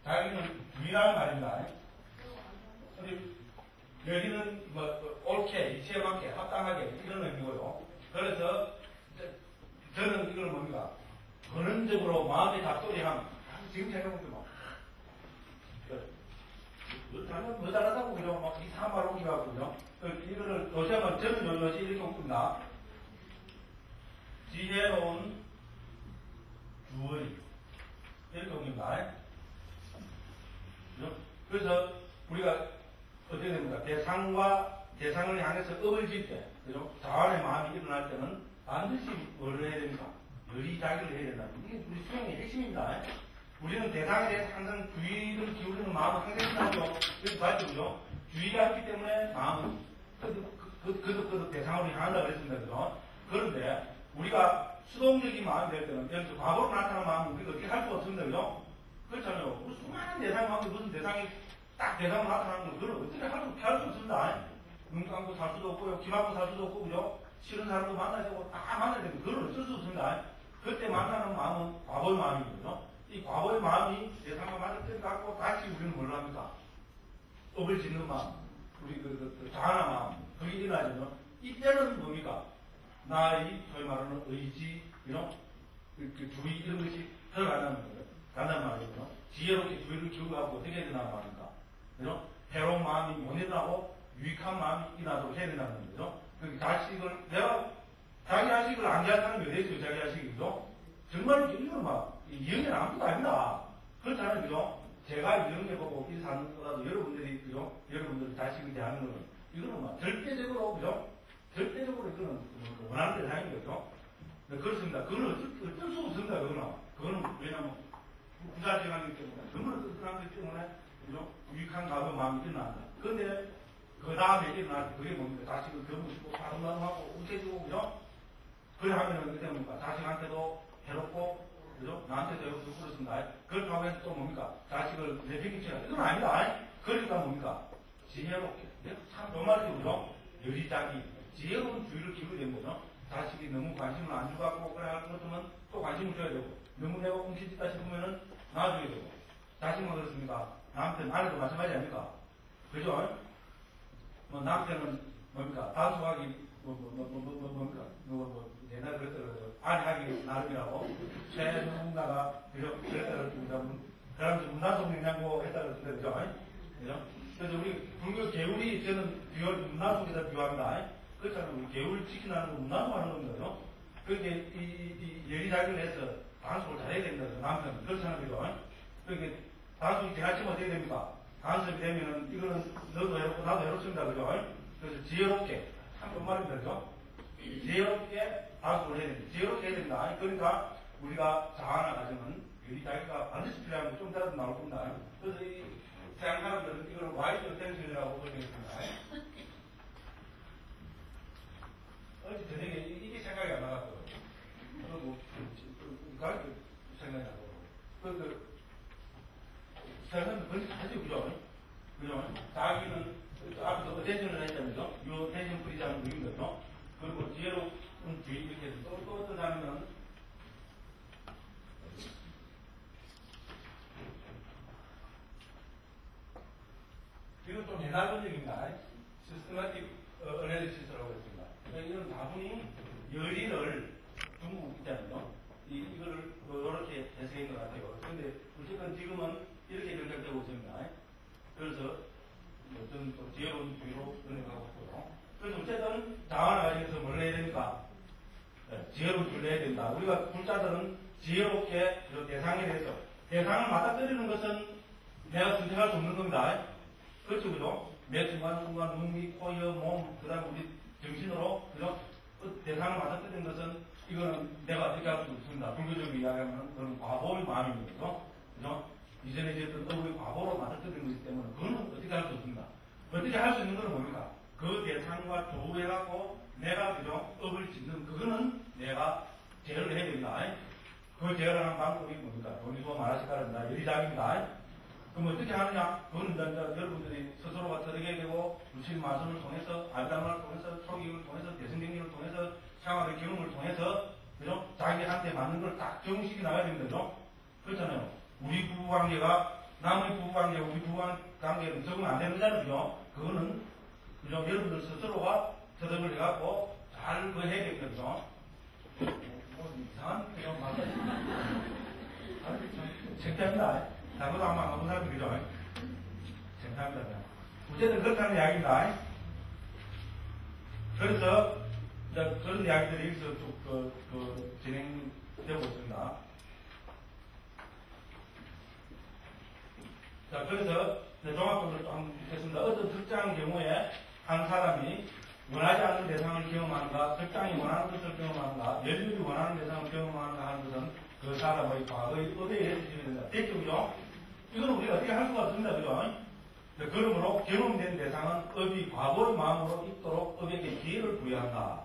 S1: 자유는 유일한 말입니다. 여기는 옳게, 이치에 맞게, 합당하게 이런 의미고요. 그래서 저는 이걸 뭡니까? 근원적으로 마음의 작동이함. 지금 생각해보면 뭐 잘하다고 그죠? 막 이상한 말 옮겨가고 그죠? 이거를 요새는 저는 요새 이렇게 옮깁니다. 지혜로운 주의 이렇게 옮깁니다. 그래서 우리가 어떻게 됩니까? 대상을 향해서 업을 질 때, 그죠? 자원의 마음이 일어날 때는 반드시 뭘 해야 됩니까? 열의자기를 해야 된다. 이게 우리 수행의 핵심입니다. 우리는 대상에 대해서 항상 주의를 기울이는 마음을 항상 있다고요. 그래서 봤죠, 그죠? 주의가 있기 때문에 마음은 그득 대상으로 향한다고 그랬습니다, 그죠? 그런데 우리가 수동적인 마음이 될 때는, 예를 들어 과거로 나타나는 마음은 우리가 어떻게 할 수가 없습니다, 그죠? 그렇잖아요. 무슨 수많은 대상하고 무슨 대상이 딱 대상으로 나타나는 걸 그걸 어떻게 피할 수 없습니다. 눈 감고 살 수도 없고요. 귀 막고 살 수도 없고, 그죠? 싫은 사람도 만나야 되고, 다 만나야 되고, 그걸 어쩔 수 없습니다. 그때 만나는 마음은 과거의 마음이거든요. 이 과거의 마음이 대상과 맞을 때 갖고 다시 우리는 뭘 합니까? 업을 짓는 마음, 우리 자아나 마음, 그게 일어나죠. 이때는 뭡니까? 나의 소위 말하는 의지, 주의 이런 것이 들어간다는 거예요. 간단 말이죠. 지혜롭게 주의를 기울고 어떻게 해야 되나 말입니까? 그죠? 해로운 마음이 못 일어나고 유익한 마음이 일어나도록 해야 된다는 거죠. 자식을, 내가 자기 자식을 안개할 사람이 어디 있어요? 자기 자식이, 그죠? 정말 이건 막, 이영애는 아무것도 아닙니다. 그렇잖아요, 그죠? 제가 이영애 보고 이 사는 거라도 여러분들이, 그죠? 여러분들이 자식을 대하는 거는, 이거는 막 절대적으로, 그죠? 절대적으로 이거는 원하는 대상인 거죠. 네, 그렇습니다. 그거는 어쩔 수 없습니다, 그거는 왜냐면, 부자지간이기 때문에, 정말 뜬뜬한 거기 때문에, 그죠? 유익한 가벼운 마음이 일어난다. 근데, 그 다음에 일어날 때 그게 뭡니까? 자식을 견디고, 바둥바둥하고, 우째지고, 그죠? 그래 하면은, 그때 뭡니까? 자식한테도 해롭고, 그죠? 나한테도 해롭고, 그렇습니다. 그렇다고 해서 또 뭡니까? 자식을 내팽개쳐야 이건 아니다. 그러니까 뭡니까? 지혜롭게. 참, 정말이죠, 그죠? 여리자기, 지혜로운 주의를 기울여야 되는 거죠. 자식이 너무 관심을 안 주고, 그래 할 것들은 또 관심을 줘야 되고, 너무 내가 움켜쥐다 싶으면은 놔줘야 되고. 자식만 그렇습니까? 남편, 아내도 마찬가지 아닙니까? 그죠? 남편은 뭡니까? 단속하기, 뭡니까? 옛날에 그랬더라고요. 아내하기 나름이라고. 새 누군가가, 그죠? 그랬더라고요. 그러면서 문단속 냉장고 했다고 했는데, 그죠? 그래서 우리 불교 개울이 저는 문단속에다 비유합니다. 그렇잖아요. 우리 개울 지키는 거 문단속하는 겁니다. 그렇게 이 예리자기를 해서 단속을 잘해야 된다. 남편. 그렇잖아요. 그죠? 그렇게 단속이 지나치면 어떻게 됩니까? 간섭이 되면은 이거는 너도 해롭고 나도 해롭습니다. 그죠? 그래서 지혜롭게, 참 좋은 말입니다. 그죠? 지혜롭게 단속을 해야 됩니다. 지혜롭게 해야 된다. 그러니까 우리가 자아나 가정은 예리자기가 반드시 필요한 거 좀 이따도 나올 겁니다. 그래서 이 서양 사람들은 이걸 와이드 텐션이라고 설명했습니다. 어제 저녁에 이게 생각이 안 나갔거든요. 가르쳐 생각이 나고. 사람은 그렇게 하죠, 그죠? 그죠? 자기는, 앞에서 어텐션을 했다면서, 요 텐션 프리자는 누인 거죠? 그리고 지혜로운 주의 이렇게 해서 또 어떤 사람은, 이건 좀 옛날 분위기입니다. 시스테마틱 어널리시스라고 했습니다. 이건 다분히 열의를 중국 있잖아요. 이거를 이렇게 해석한 것 같아요. 근데 어쨌든 지금은 이렇게 결정되고 있습니다. 그래서 어떤 또 지혜로운 주의로 변해가고 있고요. 그래서 어쨌든 자아나 가정에서 뭘 해야 됩니까? 지혜로운 주의를 해야 된다. 우리가 불자들은 지혜롭게 대상에 대해서 대상을 맞닥뜨리는 것은 내가 선택할 수 없는 겁니다. 그렇죠, 그죠? 매 순간순간 눈, 귀, 코, 여, 몸, 그 다음 우리 정신으로, 그죠? 대상을 맞닥뜨리는 것은 이거는 내가 어떻게 할 수 없습니다. 불교적으로 이야기하면 그런 과보의 마음입니다. 그죠? 이전에 있었던 업의 과보로 맞닥뜨리는 것이기 때문에 그거는 어떻게 할 수 없습니다. 어떻게 할 수 있는 건 뭡니까? 그 대상과 조우해갖고 내가 그죠? 업을 짓는 그거는 내가 제어를 해야 됩니다. 그 제어를 하는 방법이 뭡니까? 돈이소 말하시까랍니다. 여리작입니다. 그럼 어떻게 하느냐? 그건 여러분들이 스스로가 들어가야 되고, 무신 마술을 통해서, 아비담을 통해서, 초기를 통해서, 대승경리를 통해서, 생활의 경험을 통해서, 그죠? 자기한테 맞는 걸 딱 정식이 나가야 되는 거죠? 그렇잖아요. 우리 부부관계가, 남의 부부관계가 우리 부부관계는 적응 안 되는 거잖아요. 그죠? 그거는, 그죠? 여러분들 스스로가 터득을 해갖고, 잘 그거 해야 되거든요. 이상한, 그죠? 맞아요. 창피합니다. 나보다 아마 아무 사람이 그죠? 창피합니다. 어쨌든 그렇다는 이야기입니다. 그래서, 그런 이야기들이 여기서 쭉, 진행되고 있습니다. 자, 그래서, 종합적으로 좀 했습니다. 어떤 특정한 경우에 한 사람이 원하지 않는 대상을 경험하는가, 특정이 원하는 것을 경험하는가, 열심히 원하는 대상을 경험하는가 하는 것은 그 사람의 과거의 업에 해주시면 된다. 됐죠, 그죠? 이건 우리가 어떻게 할 수가 없습니다, 그죠? 그러므로 경험된 대상은 업이 과거의 마음으로 있도록 업에게 기회를 부여한다.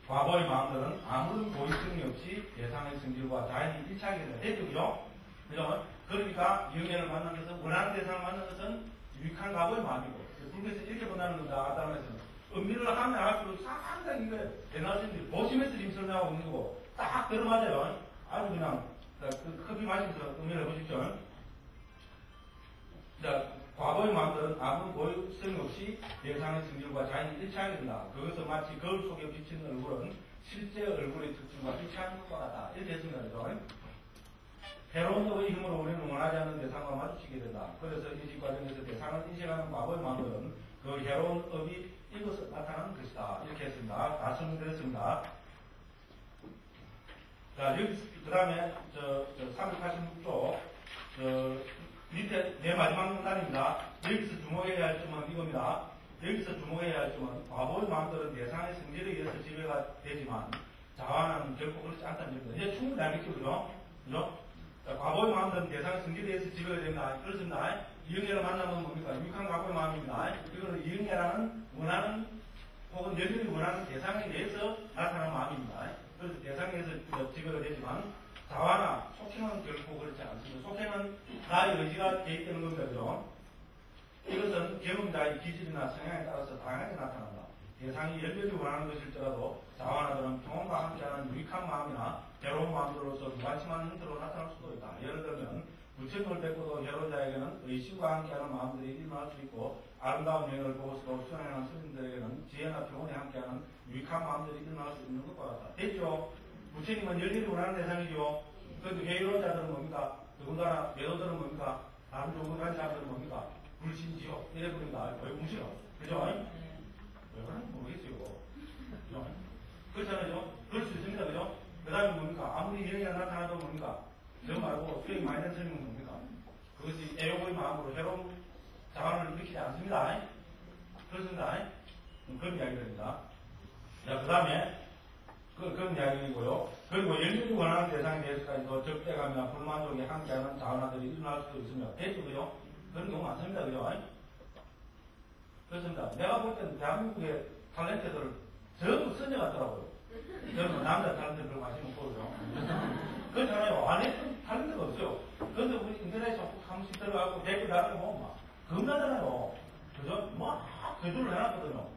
S1: 과거의 마음들은 아무런 고의성이 없이 대상의 성질과 자연이 일치하게 된다. 됐죠, 그죠? 그죠? 그러니까 영예를 만난 것은, 원하는 대상을 만난 것은 유익한 과거의 마음이고, 불교에서 이렇게 본다는 겁니다. 아담에서는. 은밀을 하면 할수록 상당히 이거 대나스님들이 보시면서 지금 설명하고 있는 거고, 딱 들어맞아요. 아주 그냥, 커피 마시면서 은밀을 보십시오. 자, 과거의 마음들은 아무 고유성이 없이 대상의 성질과 자연히 일치하게 된다. 그것은 마치 거울 속에 비치는 얼굴은 실제 얼굴의 특징과 일치하는 것과 같다. 이렇게 했습니다. 해로운 의 힘으로 우리는 원하지 않는 대상과 마주치게 된다. 그래서 인식 과정에서 대상을 인식하는 과거의 마음들은 그 해로운 업이 이것을 나타나는 것이다. 이렇게 했습니다. 다 설명드렸습니다. 자, 여기, 그 다음에, 386조, 밑에 내 마지막 문단입니다. 여기서 주목해야 할 점은 이겁니다. 여기서 주목해야 할 점은 과거의 마음들은 대상의 성질에 의해서 지배가 되지만 자완하는 결코 그렇지 않다는 점입니다. 이제 충분히 알겠죠, 그죠? 자, 과거의 마음들은 대상의 성질에 의해서 지배가 됩니다. 그렇습니다. 이응애를 만나면 뭡니까? 유익한 과거의 마음입니다. 이거는 이응애라는 원하는 혹은 여전히 원하는 대상에 의해서 나타나는 마음입니다. 그래서 대상에 의해서 지배가 되지만 자화나 속행은 결코 그렇지 않습니다. 속행은 나의 의지가 개입되는 겁니다. 그죠? 이것은 경험자의 기질이나 성향에 따라서 다양하게 나타난다. 대상이 열렬히 원하는 것일지라도 자화나들은 경험과 함께하는 유익한 마음이나 괴로운 마음들로서 무관심한 형태로 나타날 수도 있다. 예를 들면 부처님을 뵙고도 해로자에게는 의심과 함께하는 마음들이 일어날 수 있고 아름다운 여행을 보고서도 수행하는 스님들에게는 지혜나 교훈에 함께하는 유익한 마음들이 일어날 수 있는 것과 같다. 됐죠? 부처님은 열렬히 원하는 대상이죠. 그런데 해로자들은 뭡니까? 더군다나 매도들은 뭡니까? 다른 종교관 자들은 뭡니까? 불신지요. 이래버린다. 왜 무시요? 그죠? 왜 그런지 모르겠어요. 그죠? 그렇잖아요. 그럴 수 있습니다. 그죠? 그 다음에 뭡니까? 아무리 영향이 나타나도 뭡니까? 저 말고 수행이 많이 된 스님은 뭡니까? 그것이 애욕의 마음으로 해로운 자원을 일으키지 않습니다. 그렇습니다. 그런 이야기입니다. 자, 그 다음에 그런 이야기이고요. 그리고 열심히 원하는 대상에 대해서까지도 적대감이나 불만족이 함께하는 자원화들이 일어날 수도 있으며 대주고요. 그런 경우 많습니다. 그죠? 그렇습니다. 내가 볼 때는 대한민국의 탤런트들 전부 선녀 같더라고요. 저는 남자 탤런트 별로 관심 없고요. 그렇잖아요. 안에 탤런트가 없어요. 그런데 우리 인터넷에 자꾸 한 번씩 들어가고 댓글 달고 보면 막 겁나잖아요. 그죠? 막 저주를 해놨거든요.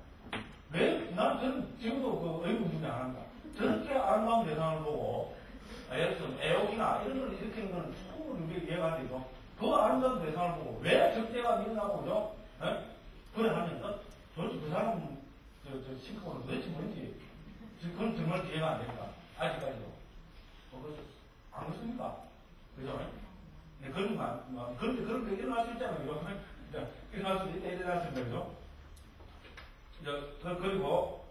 S1: 왜? 저는 지금도 그 의문 중에 안 합니다. 저렇게 아름다운 대상을 보고, 예를 들어서 애욕이나 이런 걸 일으키는 건 충분히 우리가 이해가 안 되죠. 그 아름다운 대상을 보고 왜 적대가 일어나고, 그죠? 그래 하면서, 도대체 그 사람, 싱크볼은 도대체 뭔지, 그건 정말 이해가 안 됩니다. 아직까지도. 안 그렇습니까? 그죠? 네, 그렇게 일어날 수 있잖아요. 일어날 수 있습니다. 그죠? 그리고,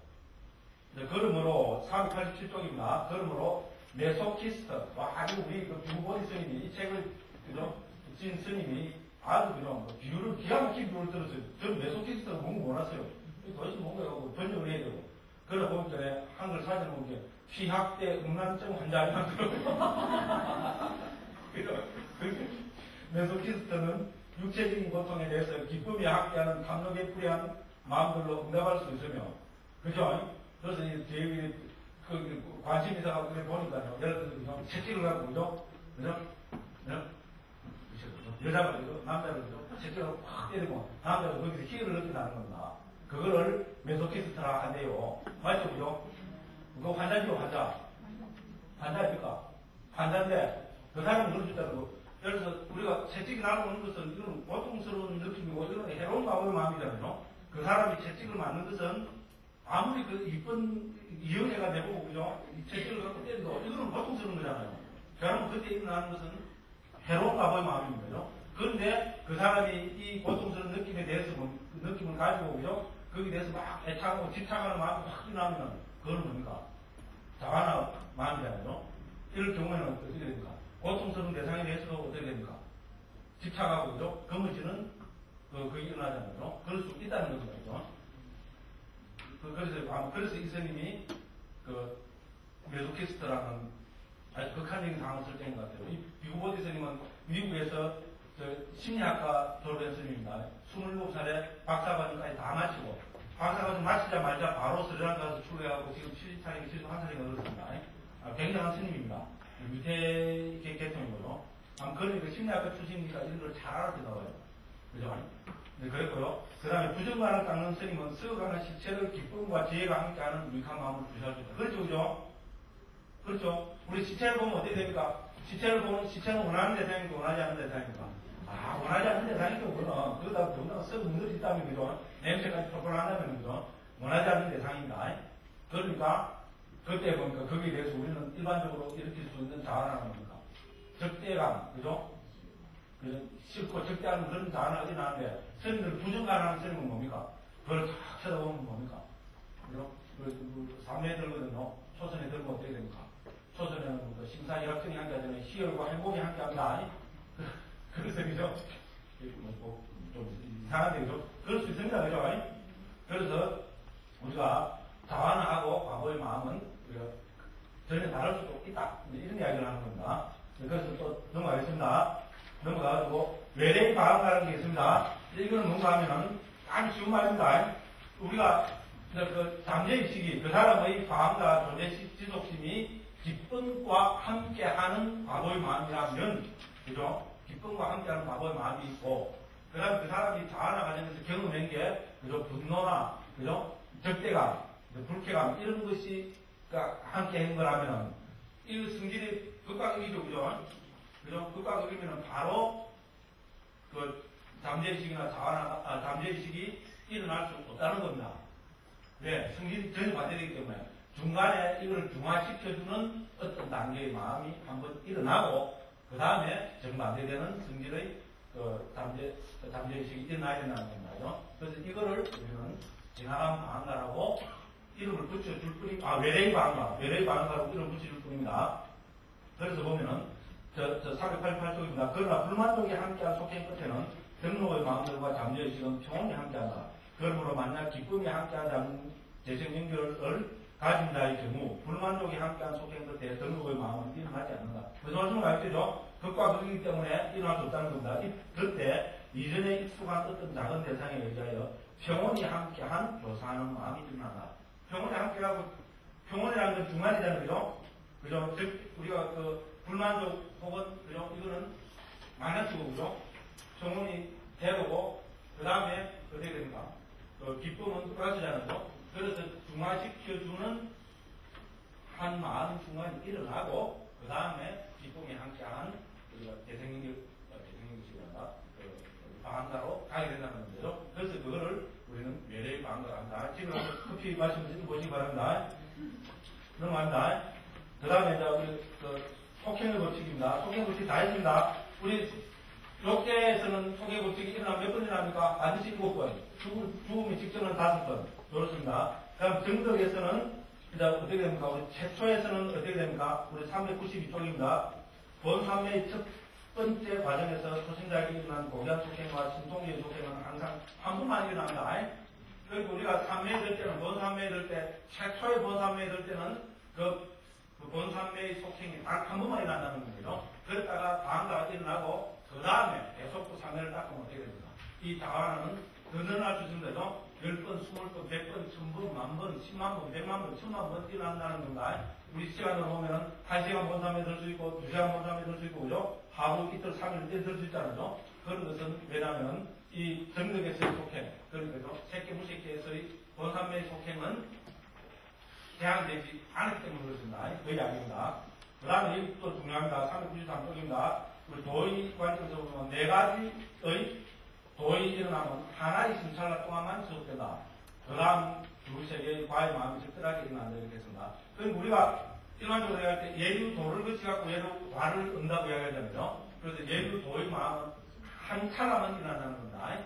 S1: 그러므로, 387쪽입니다. 그러므로, 메소키스트, 아주 우리 그 비구보디 스님이 이 책을, 그죠? 진 스님이 아주 그죠? 비유를, 기가 막힌 비유를 들었어요. 저는 메소키스트가 뭔가 몰랐어요. 도대체 뭔가 하고 번역을 해야 되고. 그러다 보니까 한글 사진을 보니까 피학대 음란증 환자가 그죠? 메소키스트는 육체적인 고통에 대해서 기쁨이 함께하는 탐욕에 불이한 마음들로 응답할 수 있으며, 그죠? 그래서 제 관심이 있어가지고 그래 보니까요. 예를 들어서 채찍을 갖고, 그죠? 그죠? 여자가 그죠? 남자가 그죠? 채찍을 확 때리고, 남자가 거기서 희열을 느낀다는 겁니다. 그거를 메소키스트라 한대요. 맞죠? 그죠? 그거 환자죠, 환자. 환자입니까? 환자인데, 그 사람은 그럴 수 있다고. 그래서 우리가 채찍이 날아오는 것은 이건 고통스러운 느낌이고, 이건 해로운 마음의 마음이잖아요. 그 사람이 채찍을 맞는 것은 아무리 그 이쁜 이영애가 되고, 그죠? 이 채찍을 갖고 때려도 이거는 고통스러운 거잖아요. 그러면 그때 일어나는 것은 해로운 마음의 마음입니다. 그죠? 그런데 그 사람이 이 고통스러운 느낌에 대해서 그 느낌을 가지고, 그죠? 거기에 대해서 막 애착하고 집착하는 마음이 확 일어나면 그건 뭡니까? 자완한 마음이잖아요. 이럴 경우에는 어떻게 됩니까? 고통스러운 대상에 대해서도 어떻게 됩니까? 집착하고, 그죠? 거머쥐는 그게 일어나잖아요. 그럴 수 있다는 겁니다. 그죠? 그래서 이 스님이 메소키스트라는 아주 극한적인 단어 설정인 것 같아요. 이 비구보디 스님은 미국에서 심리학과 졸업한 스님입니다. 27살에 박사과정까지 다 마치고, 박사과정 마치자마자 바로 스리랑카에서 출가하고 지금 71살인가 그렇습니다. 굉장한 스님입니다. 유태 계통이고요. 그러니까 심리학과 출신이니까 이런 걸 잘 알아서 나와요. 그죠? 네, 그랬고요. 그 다음에 부정관을 닦는 스님은 썩어가는 실체를 기쁨과 지혜가 함께하는 유익한 마음을 부여할 수 있다. 그렇죠, 그죠? 그렇죠? 우리 시체를 보면 어떻게 됩니까? 시체를 보면 시체는 원하는 대상입니까? 원하지 않는 대상입니까? 원하지 않는 대상이죠, 그거는. 그러다 보면 썩은 물이 있다면, 그죠? 냄새까지 펄펄 한다면, 그죠? 원하지 않는 대상입니다. 그러니까, 그때 보니까 거기에 대해서 우리는 일반적으로 일으킬 수 있는 자아라는 겁니까? 적대감, 그죠? 그죠? 싫고 적대하는 그런 자아는 어디 나는데, 스님들 부정가하는 스님은 뭡니까? 그걸 쫙 쳐다보면 뭡니까? 그죠? 삼매에 들거든요. 초선에 들면 어떻게 됩니까? 초선에는 심사일학증이 함께하잖아요. 희열과 행복이 함께합니다. 그래서, 그죠? 좀 이상한데, 그죠? 그럴 수 있습니다. 그죠? 그래서 우리가 자완하고 과거의 마음은 우리가 전혀 다를 수도 있다. 이런 이야기를 하는 겁니다. 그래서 또 넘어가겠습니다. 넘어가가지고 외래의 과학이라는 게 있습니다. 이거는 뭔가 하면은 아주 쉬운 말입니다. 우리가 그 잠재의식이 그 사람의 과학과 존재 지속심이 기쁨과 함께하는 과거의 마음이라면, 그죠? 기쁨과 함께하는 과거의 마음이 있고, 그 다음에 그 사람이 자아나 과정에서 경험한 게, 그죠? 분노나, 그죠? 적대감, 불쾌감, 이런 것이 함께 한 거라면, 이 성질이 극과극이죠, 그죠? 그죠? 극과극이면 바로, 그, 잠재의식이나 잠재의식이 일어날 수 없다는 겁니다. 왜? 성질이 전혀 반대되기 때문에. 중간에 이걸 중화시켜주는 어떤 단계의 마음이 한번 일어나고, 그 다음에 정반대되는 성질의 잠재의식이 일어나야 된다는 겁니다. 그래서 이거를 우리는 지나간 방안가라고 이름을 붙여줄 뿐입니다. 외래의 방안가라고 이름을 붙여줄 뿐입니다. 그래서 보면은, 488쪽입니다. 그러나 불만족이 함께한 속행 끝에는 등록의 마음들과 잠재의식은 평온이 함께한다. 그러므로 만약 기쁨이 함께하지 않는 재생연결을 가진 자의 경우 불만족이 함께한 속행 끝에 등록의 마음은 일어나지 않는다. 무슨 말씀을 알겠죠? 극과 극이기 때문에 일어날 수 없다는 겁니다. 그때 이전에 익숙한 어떤 작은 대상에 의하여 평온이 함께한 교사하는 마음이 일어난다. 평온이 함께하고, 평온이라는 건 중간이잖아요. 그죠? 그죠? 즉, 우리가 불만족 혹은, 그죠? 이거는 마이너스고, 그죠? 평온이 되고, 그 다음에 어떻게 됩니까? 기쁨은 플러스잖아요. 그래서 중화시켜주는 한 마음 중간에 일어나고, 그 다음에 기쁨이 함께한 우리가 재생연결시간다 방한가로 가게 된다는 거죠. 그래서 그거를 우리는 외래의 방한가로 한다. 지금 커피 마시면서 보시기 바랍니다. 넘어갑니다. 그 다음에 이제 우리 속행의 법칙입니다. 속행의 법칙 다 했습니다. 우리 욕계에서는 속행의 법칙이 일어나면 몇 번 일어납니까? 반드시 7번. 죽음이 직전은 5번. 그렇습니다. 그다음 정덕에서는 이제 어떻게 됩니까? 우리 최초에서는 어떻게 됩니까? 우리 392쪽입니다. 본삼매의 첫 번째 과정에서 초신자에게 일어난 고귀한 속행과 신통기의 속행은 항상 한 번만 일어납니다. 그리고 우리가 삼매에 들 때는, 본삼매에 들 때, 최초의 본삼매에 들 때는 그 본삼매의 속행이 딱 한 번만 일어난다는 거죠. 그랬다가 방가가 일어나고, 그 다음에 계속 삼매를 닦으면 어떻게 됩니까? 이 자화는 더 늘어날 수 있습니다. 10번, 20번, 100번, 1000번, 10,000번, 100,000번, 10,000만 번 일어난다는 겁니다. 우리 시간으로 보면은 1시간 본삼에 들 수 있고, 2시간 본삼에 들 수 있고, 그죠? 하루, 이틀, 3일 때 들 수 있잖아요. 그런 것은 왜냐하면 이 정덕에서의 속행, 그러니까 색계, 무색계에서의 본삼매의 속행은 제한되지 않기 때문에 그렇습니다. 그 이야기입니다. 그 다음에 또 중요합니다. 393쪽입니다. 우리 도의 관점에서 보면 4가지의 도의 일어나면 하나의 심찰라 동안만 지속된다. 그 다음 두 세계의 과의 마음이 적절하게 일어난다. 이렇게 했습니다. 그럼 우리가 일반적으로 얘기할 때 예류도를 거치갖고 예류과를 은다고 이야기하잖아요. 그래서 예류도의 마음은 한 찰나만 일어난다는 겁니다.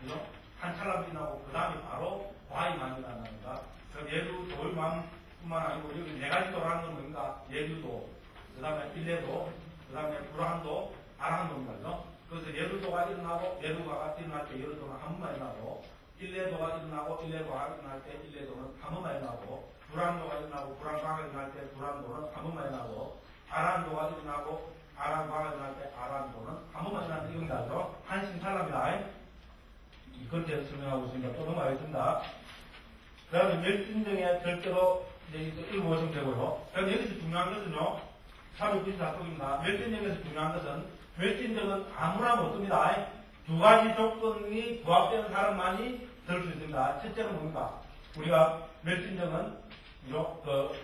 S1: 그죠? 한 찰나만 일어나고 그 다음에 바로 과의 마음이 일어난다는 겁니다. 그럼 예류도의 마음뿐만 아니고 여기 4가지 도라는 건 뭔가? 예류도, 그 다음에 일례도, 그 다음에 불한도, 아랑도입니다. 그래서 예루도가 일어나고, 예루가가 일어날 때 예루도는 한 번만 일어나고, 일례도가 일어나고, 일례도가 일어날 때 일례도는 한 번만 일어나고, 불안도가 일어나고, 불안과가 일어날 때 불안도는 한 번만 일어나고, 아란도가 일어나고, 아란과가 일어날 때 아란도는 한 번만 일어나는 이겁니다. 한심탈납니다. 그렇게 설명하고 있으니까 또 넘어가겠습니다. 그 다음에 멸진정에 절대로 이제 읽어보시면 되고요. 그럼 여기서 중요한 것은요, 394쪽입니다. 멸진정에서 중요한 것은 멸진정은 아무나 못 듭니다. 두 가지 조건이 부합되는 사람만이 들 수 있습니다. 첫째는 뭡니까? 우리가 멸진정은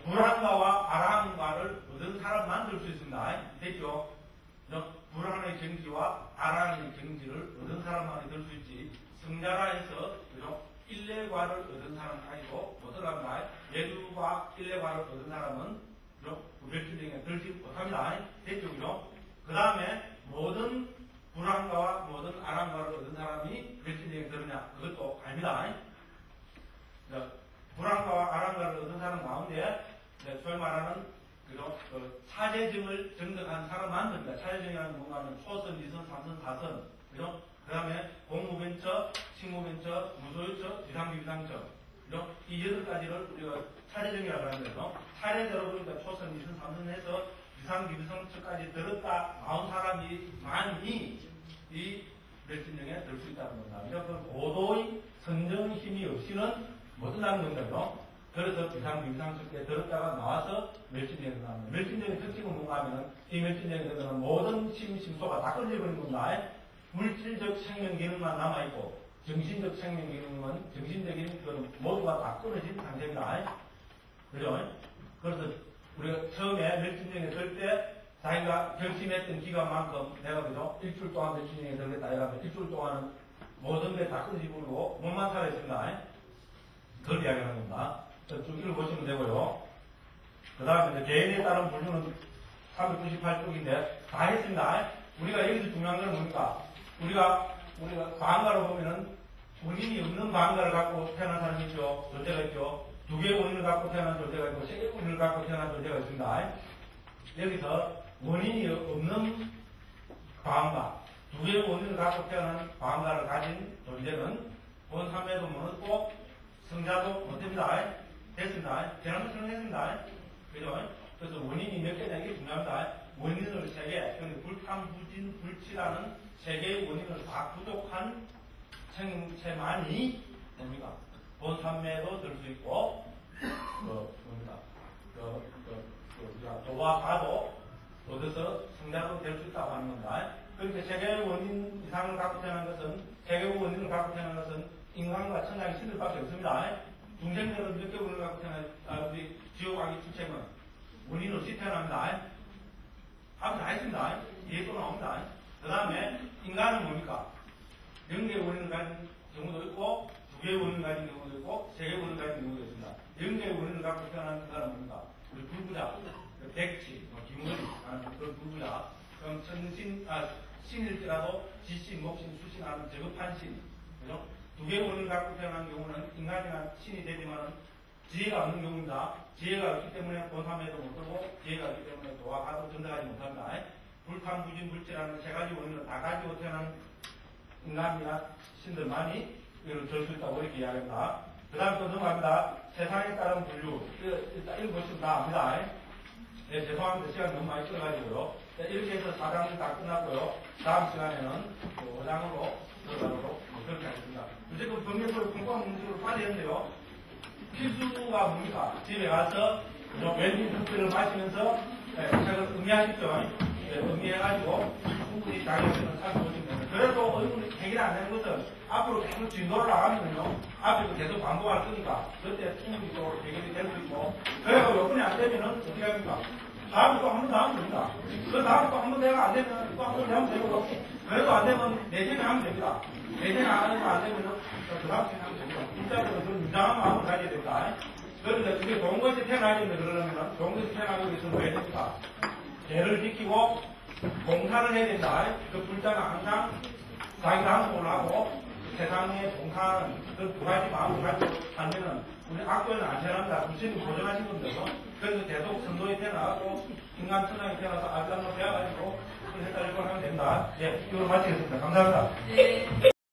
S1: 불한가와 아랑가를 얻은 사람만 들 수 있습니다. 됐죠? 불한의 경지와 아랑의 경지를 얻은 사람만이 들 수 있지. 성자라 해서 일례과를 얻은 사람은 아니고 못 들어갑니다. 예두과 일례과를 얻은 사람은 멸진정에 들지 못합니다. 됐죠? 그 다음에 모든 불한가와 모든 아랑가를 얻은 사람이 멸진정에 들으냐? 그것도 아닙니다. 불한가와 아랑가를 얻은 사람 가운데 소위 말하는 차례증을 정득한 사람만 듭니다. 차례증이라는 뭔가 하면 초선, 2선, 3선, 4선 그 다음에 공무변처, 식무변처, 무소유처, 비상비상처 이 8가지를 우리가 차례증이라고 하는데요. 차례대로 보니까 초선, 2선, 3선 해서 비상비상처까지 들었다 나온 사람이 이 멸진정에 들 수 있다는 겁니다. 그러니까 고도의 선정 힘이 없이는 못 든다는 건데요. 그래서 비상비상처에 들었다가 나와서 멸진정에 들어갑니다. 멸진정의 특징은 뭔가 하면 이 멸진정에 들어가는 모든 심소가 다 끊어버리는 겁니다. 물질적 생명 기능만 남아있고 정신적 생명 기능은 정신적인 그런 모두가 다 끊어진 상태입니다. 그죠? 그래서 우리가 처음에 멸진정에 들 때 자기가 결심했던 기간만큼 내가 그죠? 일주일 동안 멸진정에 들겠다 이러면 일주일 동안은 모든 게 다 끊어지고 몸만 살아있습니다. 그걸 이야기하는 겁니다. 쭉 읽어보시면 되고요. 그 다음에 개인에 따른 분류는 398쪽인데 다 했습니다. 우리가 여기서 중요한 건 뭡니까? 우리가 과학가로 보면은 원인이 없는 과학가를 갖고 태어난 사람이 있죠. 존재가 있죠. 두 개의 원인을 갖고 태어난 존재가 있고 세 개의 원인을 갖고 태어난 존재가 있습니다. 여기서 원인이 없는 과학가, 두 개의 원인을 갖고 태어난 과학가를 가진 존재는 본삼매도 못 얻고 성자도 못 됩니다. 됐습니다. 지난번 설명했습니다. 그죠? 그래서 원인이 몇 개냐 이게 중요합니다. 원인을 세 개, 불탐부진, 불치라는 세 개의 원인을 다 부족한 생체만이 뭡니까? 본삼매도 들 수 있고, 도와 가도 얻어서 성자도 될 수 있다고 하는 겁니다. 그렇게 세 개의 원인 이상을 갖고 태어난 것은, 세 개의 원인을 갖고 태어난 것은 인간과 천상의 신들밖에 없습니다. 중생들은 몇 개의 원인을 갖고 태어난, 우리 지옥왕의 주체는 원인 없이 태어납니다. 앞에 다 있습니다. 뒤에 또 나옵니다. 그 다음에 인간은 뭡니까? 0개의 원인을 가진 경우도 있고, 2개의 원인을 가진 경우도 있고, 3개의 원인을 가진 경우도 있습니다. 0개의 원인을 갖고 태어난 사람은 뭡니까? 우리 불구자, 백치, 김원희, 그런 불구자, 그럼 신일지라도 지신, 목신, 수신 하는 저급한 신, 그죠? 2개의 원인을 갖고 태어난 경우는 인간이나 신이 되지만은 지혜가 없는 경우입니다. 지혜가 없기 때문에 본삼매도 못 들고, 지혜가 없기 때문에 도와 가도 전달하지 못합니다. 불탐부진, 불치라는 세 가지 원인을 다 가지고 태어난 인간이나 신들만이 이걸 들 수 있다고 이렇게 이야기합니다. 그 다음 또 넘어갑니다. 세상에 따른 분류. 일단 읽어보시면 다 압니다. 네, 죄송합니다. 시간이 너무 많이 끌어가지고요. 네, 이렇게 해서 4장은 다 끝났고요. 다음 시간에는 5장으로 들어가도록 그렇게 하겠습니다. 어쨌든 법률적으로 공부한 문제를 빨리 했는데요. 필수가 뭡니까? 집에 가서 왼쪽 커피를 마시면서 책을 음미하십시오. 음미해가지고 충분히 자기한테는 찾아보시면 됩니다. 그래도 얼굴이 해결이 안 되는 것은 앞으로 계속 진도를 나가면요. 앞에서 계속 반복할 거니까 그때 충분히 또 해결이 될 수 있고 그래서 여건이 안 되면은 어떻게 합니까? 다음에 또 한 번 더 하면 됩니다. 그 다음에 또 한 번 내가 안 되면 또 한 번 더 하면 되고 그래도 안 되면 내년에 하면 됩니다. 내년에 안 되면은 그 다음 주에 하면 됩니다. 진짜로 그런 유장한 마음을 가져야 됩니다. 그런데 그게 좋은 것이 태어나야 되는데 그러려면 좋은 것이 태어나기 위해서는 왜 됩니까? 죄를 지키고 봉사를 해야 된다. 그 불자는 항상 자기가 항복을 하고 세상에 봉사하는 그 두 가지 마음을 가지고 살면은 우리 악도에는 안 태어난다. 부처님이 보존하신 건데요. 그래서 계속 선도에 태어나고 인간 천상에 태어나서 아들한테 배워가지고 그걸 했다 이걸 하면 됩니다. 예, 이걸 마치겠습니다. 감사합니다.
S2: 네.